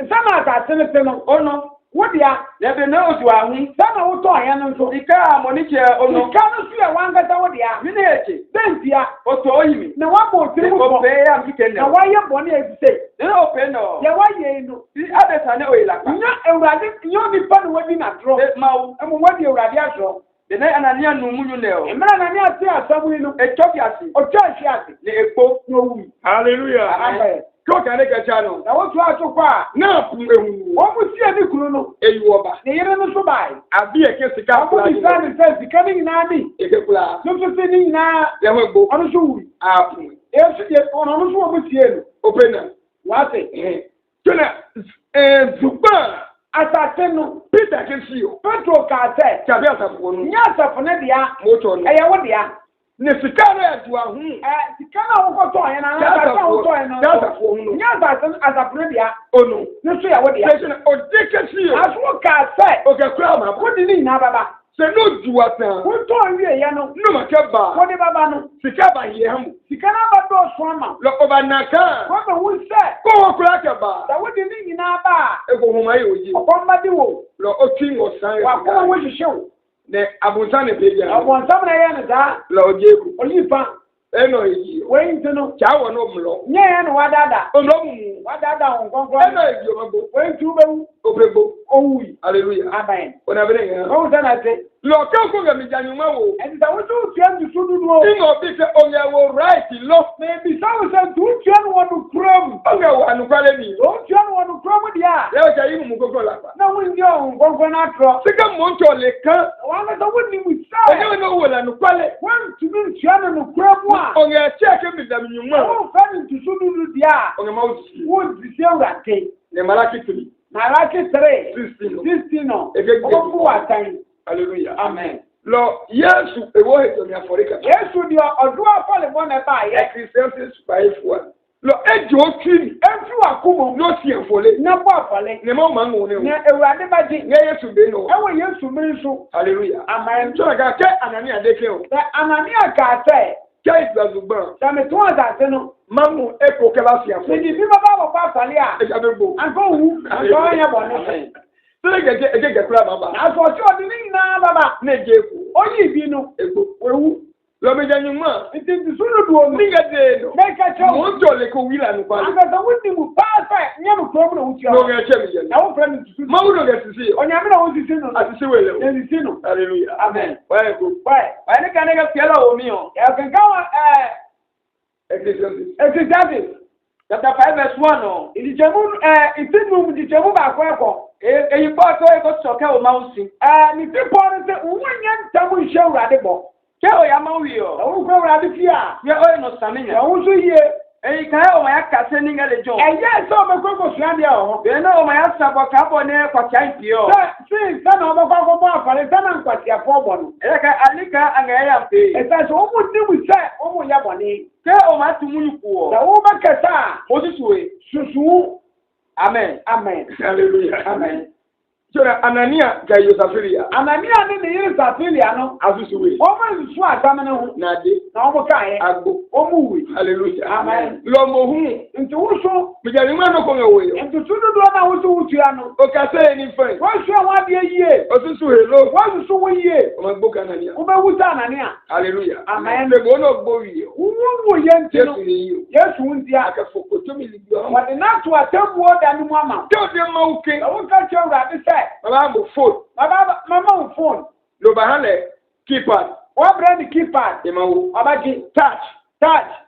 sɛma asase no te no ɔno wodea Yẹ̀bẹ̀ ní oṣù àhún. sɛma wotɔ ɔyɛ no nso Sika àmọ̀níkẹ́ ọ̀nà. sika no so yɛ wankasa wodea Mi ní èjì. dɛntia Ọ̀tọ̀ oyì mi. na woabɔ otiri mu bɔ Ọ̀pẹ̀ yà mí kẹ́ na woayɛ bɔne asise Nínú ọ̀pẹ̀ náà. yɛ woayɛ yi no Bí Adẹ́sà ní òye làpá. nyɛ awurade nyɛ onipa na wadi natorɔ Ṣé máa wú? ɛmu wadi awurade asorɔ Bẹ̀ni Anania nù múnú nẹ̀ o. mmerɛ na ne ase asɛm yi no Ètò fi àsì. ɔtwa ahwe ase Ní epo. na owui Hallelujah. abɛ Kọ́ọ̀kà ní kẹ̀kẹ́ nù. na wotu aso kɔ a Náà fún ewu. wɔn mu sie ne kunu no Eyi ọba. ne yere no so bae Àbí èké sika wɔn àkúrà mu bisa yìí. ne sɛ sika ne nyinaa bi Èké kúrà. tuntun si ne nyinaa Yẹ́wọ́n gbó. ɔno so wui Àpò. Yesu yɛ ɔno nso wɔ mu tie no Ope na. wate Tuna zùgbọ́n asase no Peter kì í sí o. Petro kaa sɛ Tàbí àtàkùn nù. nyɛ asafo ne dea Mọ́tò nù. ɛyɛ wo dea ne sika no adua ho sika na wo ko to yen na na wo to yen no data fo no nya za asapre dia ono ne so ya wo dia station odekesi aso ka sai o ke kura ma wo di ni na baba se no duata wo to wie ye no no ma ke ba wo di baba no sika ba ye hamu sika na ba do so ama lo obanaka wo be wo se ko wo kura ke ba da wo di ni na ba ego homa ye oji okoma di wo lo otwi ngo san wa ko wo hihyew ne abunsa ne beja abon sam na ye na da lo ojeku olifa eno yi we ntino cha wo no mlo nye ye no wadada ono mu wadada on konko eno yi o mabo we ntu be wu obebo owi hallelujah amen ona bere ya o da na te lo ke ko ga mi janyuma wo and da wo tu tia ndu sudu do ingo bi se onye wo right lo me bi sa wo se tu tia no wo krom onye wo anu kwale ni o tia no wo krom dia le o ja yi mu gogo la pa na wo ndi on konko na tro sika mo nto le kan wa na da wo ni mu sa onye no wo la nu kwale wan tu ni tia no krom a onye check mi da nyuma o fa ni tu sudu do dia onye ma wo wo di se ura ke ne malaki 3 na raki 3 16 no Ege o fu wa tan hallelujah amen lo yesu ewo hejo mi aforika Yesu di odu afole mo na ba ye Christians by one lo ejo twi enfu akomo no si enfole na bo afole ne mo ma ngo ne na ewurade ba di ne yesu be no ewo Yesu mmiri so hallelujah amen so ga ke anani adeke o da Anania ka sai ke izazugba da me to azase no mamu eko ke la si afole ni bi baba bo pa afale a e ja bebo anko wu anko anya bo ne so ge kura baba na so ti odi ni na baba ne je eko oyi bi no eko wewu lo me janyuma nti sunu duo no ni ga de no me ka cho mo to le ko wila nu pa anga da wudi mu pa sai nya no krom no wuti no ga che mi je na wo friend sunu ma wo no ga sisi onya me na wo sisi no ati se wele o ni sisi no hallelujah amen wa eko wa ni ka ne ga fiala o mi o ya kan ka Ecclesiastes chapter 5 verse 1 o ìdìjẹmú ìtìnú ìdìjẹmú baako ẹkọ. èyí pọ̀ tó èkó sọ̀kẹ́ ò máa ń sin. ní pípọ́ ní sẹ́ òun yẹn ń tẹ́mú iṣẹ́ òwúrọ̀dé bọ̀. ṣé òyà máa ń wí ọ. òun kọ́ òwúrọ̀dé fi à. yẹ ó yẹn nọ sàmì yẹn. òun tún yé. èyí kan ẹ̀ ọmọ ya kàṣẹ́ ní ngẹ́lẹ̀ jọ. ẹ̀yẹ́ ẹ̀sẹ̀ ọmọ ẹgbẹ́ kò sùn adìẹ ọ̀hún. bẹ́ẹ̀ náà ọmọ ya sàbọ̀ kábọ̀ ní kwàkíá ìpì ọ. sí sẹ́nà ọmọ kọ́kọ́ bọ́ àfàlẹ́ sẹ́nà nkwàtí ẹ̀fọ́ bọ̀ nù. ẹ̀yẹ ká àníkà àgàyà yà ń pè é. ẹ̀sẹ̀ sọ ọmọ níwù sẹ́ ọmọ yẹ bọ̀ ní. ṣé ọmọ àti mú yìí kú ọ. ẹ̀wọ́n bẹ kẹta. mo ti sùn wẹ̀. Susu. Amen. Amen. Hallelujah. Amen. Jona Anania ga Yosafiria. Anania ni ne yiri Safiria no. Asusuwe. Wọ́n mú ìsú àtàmì ní hu. Nade. Na wọ́n mú káyé. Agbo. Wọ́n mú wì. Hallelujah. Amen. Lọ́mọ hu. Nti wusu. Mìjànì mọ́ ẹ̀nà kò ń wò yọ. Nti sududu ọ̀nà wusu wutu ya no. O kà sẹ́yìn ní fẹ́. Wọ́n sọ àwọn adìẹ yíyé. Osusu hèlò. Wọ́n susu wọ́n yíyé. Ọmọ gbó kan Anania. Wọ́n bẹ wusu Anania. Hallelujah. Amen. Ṣègbè ọ̀nà gbó yìí. Wọ́n wù yẹn ti no. Jésù ni yìí o. Yéṣu ń di a. Akẹ́fọ̀ kò tó mi lè gbọ́. Wọ́n ti náà tó àtẹ̀wò ọ̀dà ni mu ama. Tí o dé máa ń ké. Àwọn kan ṣe wúrà bí sẹ́. Bàbá àmọ̀ fóònù. Bàbá mama wò fóònù. Ló bá hàn lẹ̀ keypad. Wọ́n bẹ̀rẹ̀ ní keypad. Ìmàwò. Ọbàjì. Touch.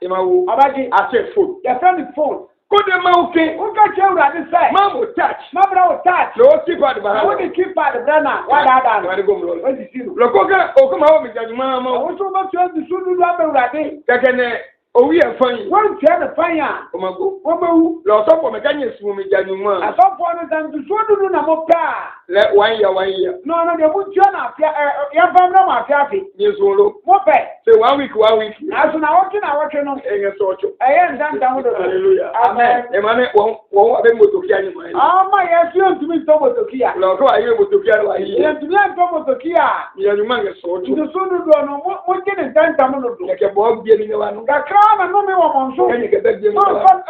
Ìmàwò. Ọbàjì. Àṣẹ fóònù. Yẹ̀fẹ́ ní fóònù. Kó dé máa ń ké. Wọ́n kàn ṣe wúrà bí sẹ́. Máa mọ̀ touch. Má bẹ̀rẹ̀ wò touch. Lọ́wọ́ keypad bá hàn Àwọn lẹ̀. ní keypad bẹ̀rẹ̀ náà wà dáadáa nù. Wọ́n á ní kó mu lọ. Wọ́n ti sí nù. Lọ́kọ́ kẹ́ òkú máa wọ̀ mí jàdùn máa mọ́. Àwọn tó bá tó ẹni sunu ló abẹ́ wúrà dé. Kẹ̀kẹ́ nẹ owi ẹ̀fọn yìí. Wọ́n tiẹ̀ ní fẹ́yà. Ọmọ gbó. Wọ́n bẹ wú. Lọ́sọ̀pọ̀ mẹ́ká yẹn sùn mi jàdùn mọ́. Àsọ̀fọ̀ ni sàǹtì sódùdù nà mọ́ pẹ́à. Lẹ wáyé ya. Nọ́ọ̀nà dẹ̀ mú tiẹ̀ nà àfíà yẹn fẹ́ mìíràn mà àfíà fi. Ní sọ̀rọ̀. Mo pẹ̀. Ṣé 1 week 1 week. Àṣù nà wọ́n kí nù. Ẹ̀yẹ sọ̀tún. Ẹ̀yẹ ǹdàǹdà ń dòdò. Hallelujah. Amen. Ẹ̀ma ní wọ́n wà bẹ́ẹ̀ mọ̀tò kíá ni mọ̀ ẹ́. Ọmọ yẹn fi òtúmí tó mọ̀tò kíyà. Lọ́kọ́ ayé mọ̀tò kíá ló ayé. Yẹn tún yẹn tó mọ̀tò kíyà. Ìyẹnu máa ń sọ̀tún. Ǹjẹ́ sódùdù ọ̀nà mo kí ni ǹdàǹdà mu dòdò. Kẹ̀kẹ́ bọ́ bí ẹni wá nù. Kakra na nù mí wọ̀ mọ̀ nsó. Kẹ́ni kẹ́tẹ́ bí ẹni wá.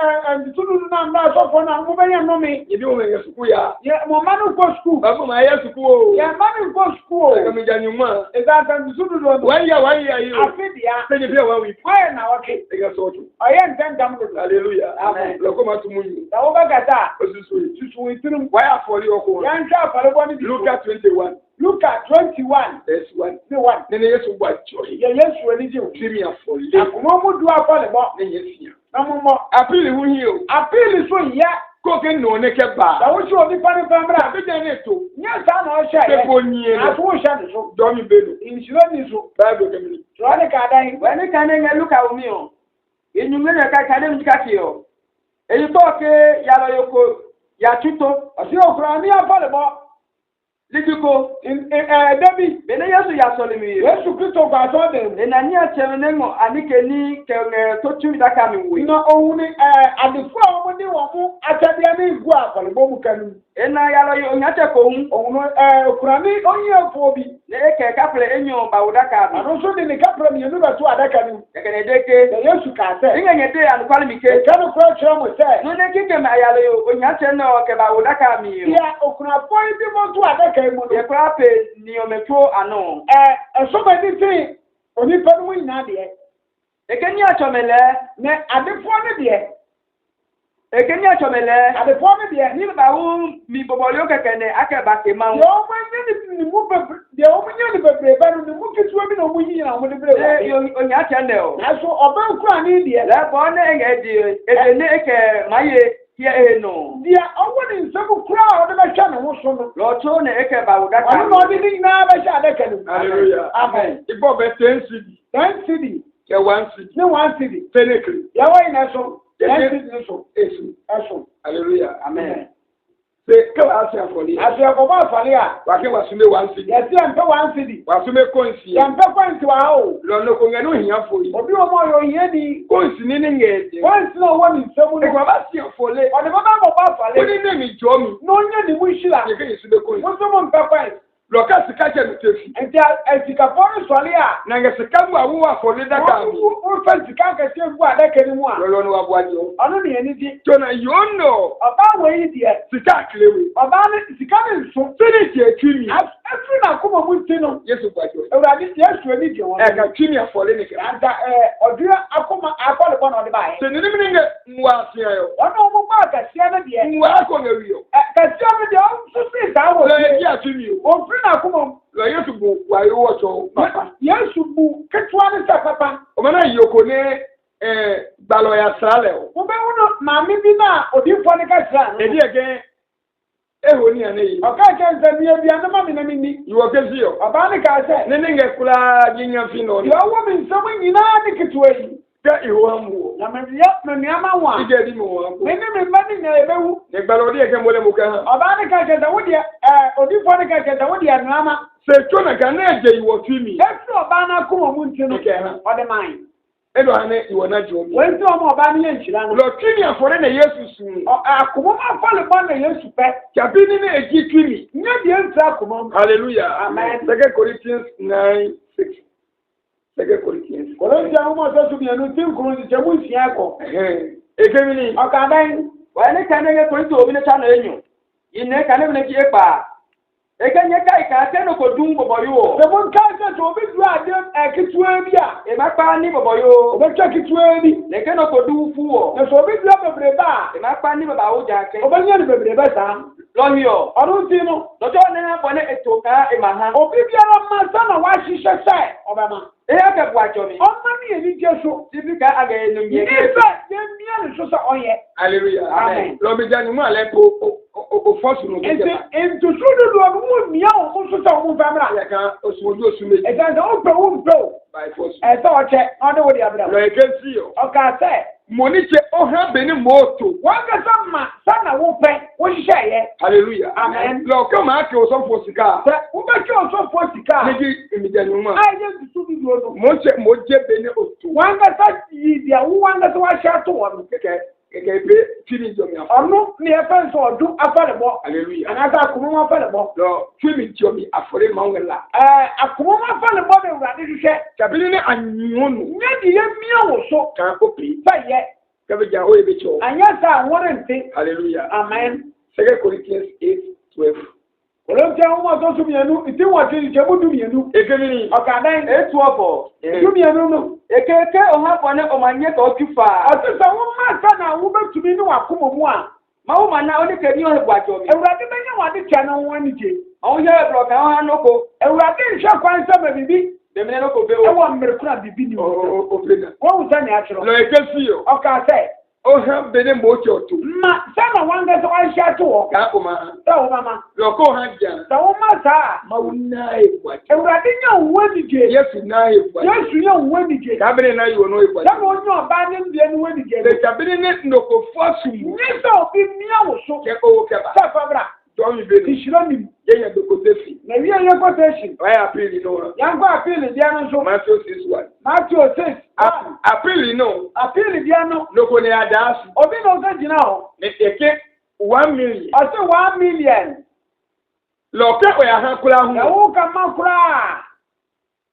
Sódùdù náà ńlá sọ̀fọ̀ náà mo bẹ́ yẹn nù mí. Ìdí wọn yẹ sukú ya. Mo máa ń kó sukù. Bàbá mi ayé sukú o. Yẹn máa ń kó sukù o. Ẹ̀ka mi jà ní mọ́. Ìdàgbàsí sódùdù ọ̀nà. 1 year yìí o. Àfídìá. Sẹ́ni bí ẹ̀ 1 week. Wọ́n yẹn nà wọ́n kí. Ẹ̀ka sọ̀tún. Ọ̀yẹ́ ǹdàǹdà mu dòdò. Hallelujah. Amen. Lọ́kọ́ máa tún mú yìí. Tàwọn bá gàdá. Oṣooṣù yìí. Tutu ìtìrìm. Wáyà àfọ̀rí ọkọ̀ wọn. Yẹn ń ṣe àfàlẹ́bọ́ níbi. Luka 21. Luka 21. Verse 1. Sí 1. Nínú Yéṣu wà jọ yìí. Yẹ Yéṣu ẹni jẹ́ òkú. Tíri àfọ̀lé. Àkùnmọ́ mú du afọlẹ̀bọ́. Ní yẹn fìyà. N'ọmú mọ́. Àpìlì wú yìí o. Àpíìlì sọ ìyá. Kókè nù ọ́ ní kẹ́ bá. Làwọn tí o ní pánipán mìíràn. Àbíjà ní ètò. Ní ẹ̀sán náà ṣe Ṣé ẹ̀. kò ní ẹ lọ? Àtúwò ṣe nìṣó. Jọ́mi bẹ́ẹ̀ lò. Ìṣirò nìṣó. Báyìí kẹ́mi ni. Ṣùgbọ́n ní kàdá yìí. wẹ́n ní kan ní ẹ̀ lùkà omi o. ìyẹn mi nà ká ní mi ká kì ọ. èyí tó ké yàrá yòókù yàtútó. Ọ̀sìn òkúra ní afọlẹ̀bọ́. Lidiko. Dabi. Bene Yesu ya solimi. Yesu Kristo kwa dem. Na ni akyem ne ngo anike ni ke to tumi daka mi we. Na ohuni adefo a wo ni wo mu atade na igu akwalebo mu kanu. Ena ya lo yo nyate ko hu. Ohunu kurani onyefo bi. Ne ke kaple enyo ba udaka bi. Ano so de ne kapra mi enu ba to adaka ni. Ke ne deke. Yesu ka se. Inga nyete an kwali mi ke. Kanu kwa chira mo se. No ne kike ma ya lo yo onyate no ke ba udaka mi. Ya okuna boy bi mo to adaka mu no. Ye kwa pe ni o meto ano. So ba di tin oni pa no nyina de. Ekeni achomele. Ne adefo ne de. Ekeni achomele. Adefo ne de. Ni ba wu mi bobolio kekene akeba ke ma. Yo manye ni mu bebre. De o manye ni bebre ba no ni mu kituwa bi na mu yi na mu de bebre. Yo onyate ne o. Na so oba kura ni de. Le bo ne ngedi edene eke maye ye no. Dia owo ni nsabu kura o de ba sha na ho so no. Lo to ne eke ba udaka. Ono no di ni na ba sha adaka ni. Hallelujah. Amen. Ibo be 10 cedi. 10 cedi. Ke 1 cedi. Ni 1 cedi. Fenekri. Ya wa ina so. 10 cedi ni so. Esu. Eso. Hallelujah. Amen. Se kala asia foli. Asia ko ba fale a. Wake wasume 1 cedi. Ya si ampe 1 cedi. Wasume konsi. Ya mpe kwanti wa o. Lo no ko ngano hiya foli. Obi o mo yo yin di. Konsi ni ni ngede. Kwanti no wo ni nsamu E no. kwa ba sia foli. O de ba fale. Oni ne mi jomi. No nye di mu shila. Ye ke yisume konsi. Mo so mo mpe kwanti. Lo ka sika che mi tefi. Enti esika fori swale a. Na nge sika mu awu wa foli daka mi. O fa sika ka se bu adaka ni mu a. Lo no wa bwaji o. Ono ni eni di. Jona yono. Oba we yi di e. Sika klewe. Oba ni sika ni nso. Fini ti etimi. Afi na kuma mu ti no. Yesu bwaji o. Ewurade Yesu ani di won. E ka timi afole ni ke. Anta odua akoma akole bono de bae. Se ni mi nge nwa asia yo. Ono mo ba ka sia na de. Nwa ko nge wiyo. Ka sia na de o so si da wo. Lo ye ya timi o. O fi na kuma Lo Yesu bu wa yo wo cho papa. Yesu bu ketwa ni sa papa. O mana yoko ne gbalo ya sale o. Mo be wono maami bi na odifo ni ka sira. E di ege eho ni ane yi. O ka ke nse bi ebi na mami na mi ni. Iwo kezi yo. Oba ni ka se. Ne nge kula jinya fino ni. Yo wo mi nso mi nyina ni ketwa yi. Ke iho amu. Na me ya me mi ama wa. Ige di mo wa. Me ni me mani na ebewu. Ne gbalo di ege mole mo ka ha. Oba ni ka ke da wodi odifo ni ka ke da wodi anama. Se chona ka na eje iwo timi. Yesu oba na kuma mu ntino. Ike ha. O de man. Edo ane iwo na jo mi. Wọ́n ti ọmọ ọba ní ẹ̀nkyìlá náà. Lo timi afore na Yesu sun. Àkùmọ́ máa fọ́lẹ̀ bọ́ na Yesu pẹ́. Kabi ni na eji timi. Nye di ẹ̀ntì àkùmọ́. Hallelujah. Amen. 2 Corinthians 9:6. 2 Corinthians. Kòlóńtì àwọn ọmọ ọ̀sẹ̀ tún yẹnu tí nkùnrin ti jẹ́ mú ìsìn ẹ̀kọ́. Ekemi ni. Ọ̀kà bẹ́yìn. Wa ne kan ne ko to obi ne cha na enyo. Ine kan ne ne ki epa. Eke nye kai ka te no ko dun boboyo. Sèbó káàkiri tó obi dùn àdé ẹ̀kítuwé bí a. E ma pa ni boboyo. Obi tẹ́ kítuwé bí. Ne ke no ko dun fu o. Nèsò obi dùn bèbèrè bá. E ma pa ni baba o ja ke. Obi nyẹ́ ni bèbèrè bẹ́ sá. Lo hiyo. Ọdún tí inú. Lọ́jọ́ ne ha bo ne eto ka e ma ha. Obi bí ara máa sánà wá ṣiṣẹ́ sẹ́ ọbẹ̀ ma. E ya ke bu ajo mi. Ọmọ ní èyí jẹ́ so. Ti bi ka aga enu ye. Nígbà yẹn mìíràn ní sọ́sọ́ ọ̀yẹ́. Hallelujah. Amen. Lo bi jani mu ale ko o fosu no ke ba. Ntutu dudu ọdún wọ́n mìíràn wọ́n sọ́sọ́ ọmọ fẹ́mìíràn. Ya kan osu oju osu meji Ẹ̀sẹ̀ ó pè ó ń pè ó. by force. Ẹ̀sẹ̀ ọ̀kyẹ́ ọdún wo di abúlé. Lo ekesi yo. Ọ̀kà sẹ́. Mo ni che o ha be ni moto. Wọ́n kẹsàn mà sánà wọ́n pẹ́ wọ́n ṣiṣẹ́ yẹ. Hallelujah. Amen. Lo ko ma ke o so fo sika. Sẹ wọ́n bẹ kí o sọ fún sika. Ni ji imi jani mu. Ayé tutu dudu ọdún. Mo je be ni otu. Wọ́n kẹsàn yìí di àwọn wọ́n kẹsàn wọ́n ṣe àtọ̀ wọn. Keke pe tini jo mi afọ. Ọ̀nù ni ẹ fẹ́ sọ ọdún afẹ́lẹ̀bọ. Hallelujah. Ànàtà àkùnmọ́ wọn afẹ́lẹ̀bọ. Lo tini jo mi afore ma wela. Àkùnmọ́ wọn afẹ́lẹ̀bọ ni ìwúrà ní ṣiṣẹ́. Kabili ni anyonu. Nyé di yé mìíràn wò so. Kan ko pe. Fẹ́ yẹ. Kabe ja o ebe cho. Ànyẹ́ sá àwọn rẹ̀ ń tẹ́. Hallelujah. Amen. 2 Corinthians 8:12. Kòlóńtì àwọn ọmọ ọ̀sán tún mìínú ìdí wọ́n ti ṣe mú dùn mìínú. Ekemi ni. Ọ̀kà dẹ́yìn. Etu obo. Dùn mìínú nù. Ekeke o ha bo ne o ma nye ka o tu fa. Ọ̀sẹ̀ sọ wọ́n máa sánà àwọn bẹ́ẹ̀ tùmí ní wà kú mọ̀ mú à. Ma wo ma na o ni ke ni o bu ajo mi. Ewurade bẹ́ẹ̀ wọ́n adé tíya náà wọ́n ní jẹ. Awon ye bro ka ha no ko. Ewurade nhyɛ kwan sɛ ma bibi. Demine no ko be o. Ɛwɔ mmerekura bibi ni wɔ. O plena. Wɔn wusa ni akyerɛ. Lo ekesi yo. Ɔka sɛ. O ha be ni mo cho to. Ma sɛma wɔn kɛse wɔn ahyɛ ato wɔ. Ka o ma. Sɛ wɔn mama. Lo ko ha ja. Sɛ wɔn ma saa. Ma wuna e kwa. Ewurade nyɛ òwú anigye. Yesu na e kwa. Yesu nyɛ òwú anigye. Kabiri na yo no e kwa. Sɛ wɔn nyɛ ɔbaa ne mbie ne wanigye. Le kabiri ni ndoko fosu mu. Nye sɛ obi mmea wò so. Ke o ke ba. Sɛ fabra. Do mi be ni. Nhyira nim. Yeye do kotefi. Na wie ye quotation. Why appeal no? Yango appeal dia no so. Matthew 6:1. Matthew 6. Appeal no. Appeal dia no. No ko ne adas. Obi no go gina ho. Ne eke 1 million. I say 1 million. Lo ke o ya han kula Na hu. wo ka makura.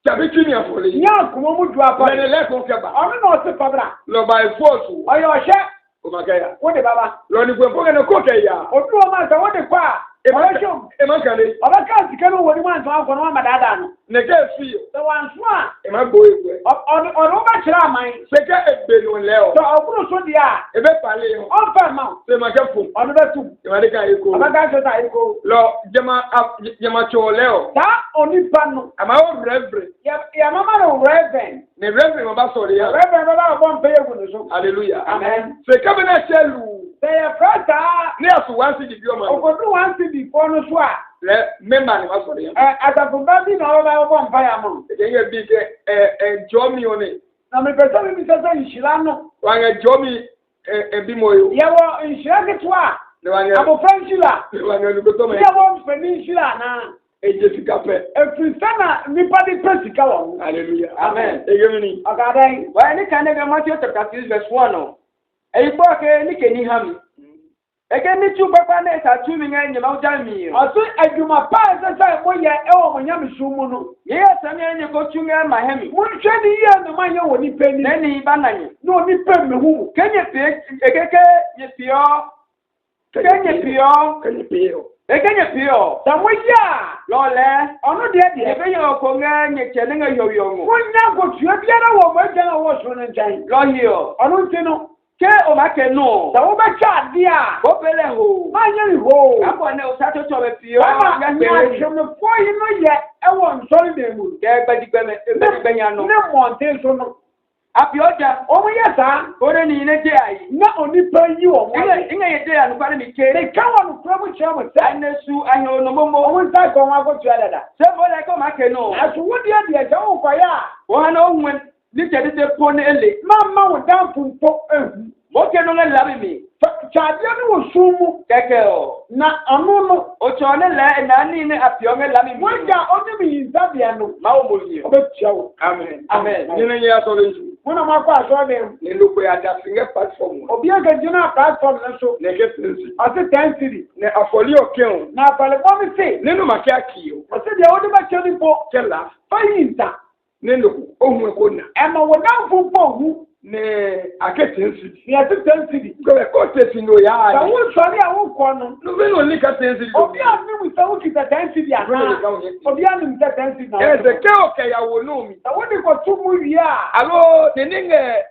Tabi tuni afole. Nya ko mo du apa. Ne le ko ke ba. Omi no se pabra. Lo by force. Oyo hye. O magaya. Wo de baba. Lo ni gwe poke ne ko ke ya. Obi o ma sa wo de kwa. E ma kale. Oba ka sika no wo ni man so akọ no ma dada no. Ne ke fi. Se wan so a. E ma go egwe. Ono ba kira aman. Se ke egbe no le o. So oburu so dia. E be pale o. On fa ma. Se ma ke fu. Ono be tu. E ma de ka eko. Oba ka so ta iko. Lo jema cho le o. Ta oni pa no. Ama o reverend. Ya mama no reverend. Ne reverend mo ba so re ya. Reverend baba bo mpe egu no so. Hallelujah. Amen. Se ka be na chelu. Se ya frata. Ne aso wansi di bioma. Ogodu wan si before no so a. Le member ni ma so re ya. Atafu babi na oba bo mpa ya mo. E ye bi ke jomi one. Na me pesa mi sasa nshila no. Wa nga jomi bi mo yo. Yawo nshila ketwa. Ne wa nga Abo franchila. wa nga lu to me. Yawo mfenishila na. Eje sika pe. Efrisana nipa di pesika wo. Hallelujah. Amen. Egemini. Akadai. Wa ni kan ga Matthew chapter 6 verse 1 no. E bo ke ni ke ni ham. E ke ni chu papa na ta tu mi nga nyama uja mi. Aso adwuma pa sasa mo ye e wo nyame sumu no. Ye ya sami enye ko tu nga ma hemi. Mo hwe ni ye no ma ye wo ni pani. Na ni ba na ni. No ni pe me hu. Kenye pe ekeke ye pio. Kenye pio. Kenye pio. Ekenye pio. Da mo ya. Lo le. Ono de de. E be yo ko nga nye chele nga yo yo ngo. Mo nya go tu biara wo mo gana wo so no njan. Lo hiyo. Ono ntino. Ke o ma ke no. Da wo ba cha dia. Bo pele ho. Ma nye ho. Apo ne o sa to to be pio. Mama Nga nya pe. shome fo yi no ye e wo nsori de mu. Ke gba digbe me e gba nya no. Ne monte so no. Apioja. O mo ye sa. Ore ni ne je ayi. Na oni pa yi o mo. Inga ye je anu kware mi ke. Ne ka wa no kura mo cha mo sa. Anesu ahyo no momo. O mo ta ko wa ko tu adada. Se bo le ko ma ke no. Aso wo dia dia ja wo kwa ya. O ha no hu ni je de po ne ele. Mama wo dan funpo ehu. Mo ke no le labi mi. Chade ni wo sumu. Keke o. Na anu no. O cho ne le na ni ne apio me labi mi. Mo ja oni mi yinzabia no. Ma o mo ni. O be tia wo. Amen. Amen. Ni ne ya so le ju. Mo na ma kwa so de. Ni lo ko ya da finger platform. Obi aga jina platform na so. Ne ke tensi. Ase 10 city. Ne afoli okeun. Na pale bo mi se. Nínú màkà kìí o. Ose dia wo de ba cheni po. Kẹ́la. Fayinta. Nínú ohun ẹ̀kọ́ nà. E ma wo dan funpo hu. Ní akéètì ń sidi. Ni ase 10 city. Gbẹ̀rẹ̀ kó tẹ̀sí ní òyà Ba ayé. wo so ni awo ko no. Nùbẹ́ni òní ká tẹ̀ ń sidi. Obi a ni mu sa wo kita 10 city ana. Obi a ni mu 10 city na. Ẹ̀sẹ̀ kẹ́ òkè ìyàwó náà mi. Da wo de ko tu mu wi a. Àlọ́ nìní ngẹ̀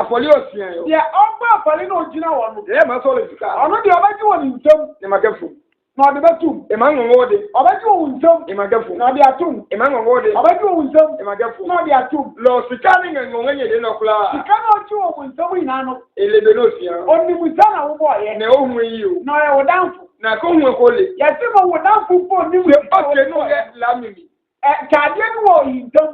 àfọ̀lẹ́ òsì yẹn o. Dia ogba afale na ojina wo no. Ẹ̀ máa sọ̀rọ̀ ìsìká. Ono de obaji wo ni ntem. Ní màkà fún. Na de betum. Ẹ̀ máa ń ngọ̀ngọ̀ de. Obaji wo ntem. Ní màkà fún. Na de atum. Ẹ̀ máa ń ngọ̀ngọ̀ de. Obaji wo ntem. Ní màkà fún. Na de atum. Lọ sìká ní ngọ̀ngọ̀ yẹn dé nọkùlá. Sika na oji wo ntem ina no. Elebe n'òsì yẹn. Oni musa na wo boy ye. Ní ohun yìí o. Na ye wo danfu. Nà kó ohun ẹ̀kọ́ le. Ye ti mo wo danfu po ni mu. Ṣé ọ̀kẹ́ náà yẹ lámìmì? Chade ni wo ntem.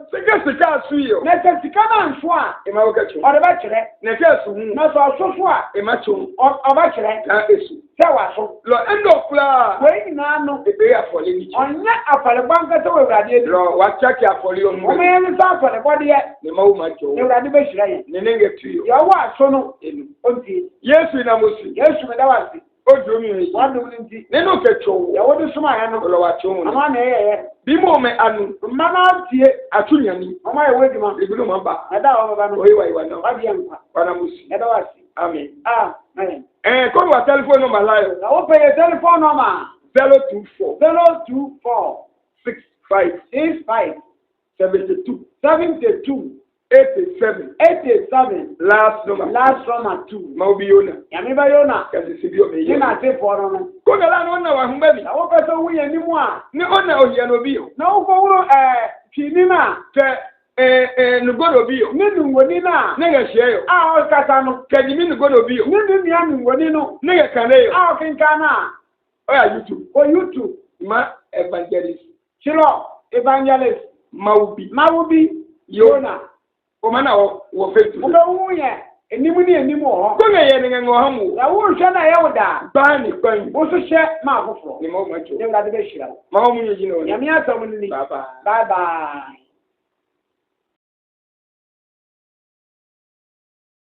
Sika asu yìí o. Na se sika na nso a. Ẹ máa wọ́kẹ́ tún. O de ba kire. Nẹ̀kẹ́ ẹ̀sùn hù. Na so asoso a. Ẹ máa tún. O ba kire. Ká èsù. Se wa so. Lọ ẹ̀ndọ̀ kúlá. We ina no. Èbèrè àfọ̀lẹ́ ní jù. Onye afale banka se we urade edi. Lọ wà chákì àfọ̀lẹ́ ọ̀nù O me rẹ̀. ni sa afale body ye. Ní máa wù máa jọ. Ni urade be shira ye. Ní ní ngẹ̀ tu yìí o. Ya wa so no. Ẹnu. Onti. Yéésù iná mo sì. Yesu me da wa si. Ó dùn mí rẹ̀ Wa yìí. do ni nti. Nínú kẹ̀tọ̀ Ya wò. wo de suma ya no. Ọlọ wà tí ó mú ni. Ama na ye. Bí mo mẹ anu. Mama tie. Àtúnyàní. Ama ye we di ma. Ìbínú máa bà. Ada o baba no. Òye wà ìwà náà. Wa di enka. Wà náà mo sì. Ya da wa si. Amen. Amen. Kọ́ni wà tẹlifóònù nọ́mbà láyọ̀. Na wo pe ye telephone number 024 024 65 65 72 72 87 87 last number. last number 2. Ma obi yona. Yami ba yona. Kasi sibi o me Ni ye. na te for no. Ko gala no na wa humba bi. Na wo pe so wuye ni mu a. Ni ona o ye no bi o. Na wo ko wuro kini na. Ke nugodo bi o. Ni ngoni na. Ne ga hie yo. A o kasa no. Ke di mi nugodo bi o. Ni ni ya ngoni no. Ne ga kane yo. A o kinka na. O ya YouTube. O YouTube. Ma evangelist. Chilo evangelist. Maubi. Mawubi Yona. Yona. O mana wo Facebook. Mo wuye enimu ni enimu ho ko me ye ne ngo hamu ya wo hwe na ye wo da ba ni kwan wo so hye ma afoforo ni mo ma cho dem da de be hira ma mo nyi no ya mi atam ni bye bye bye bye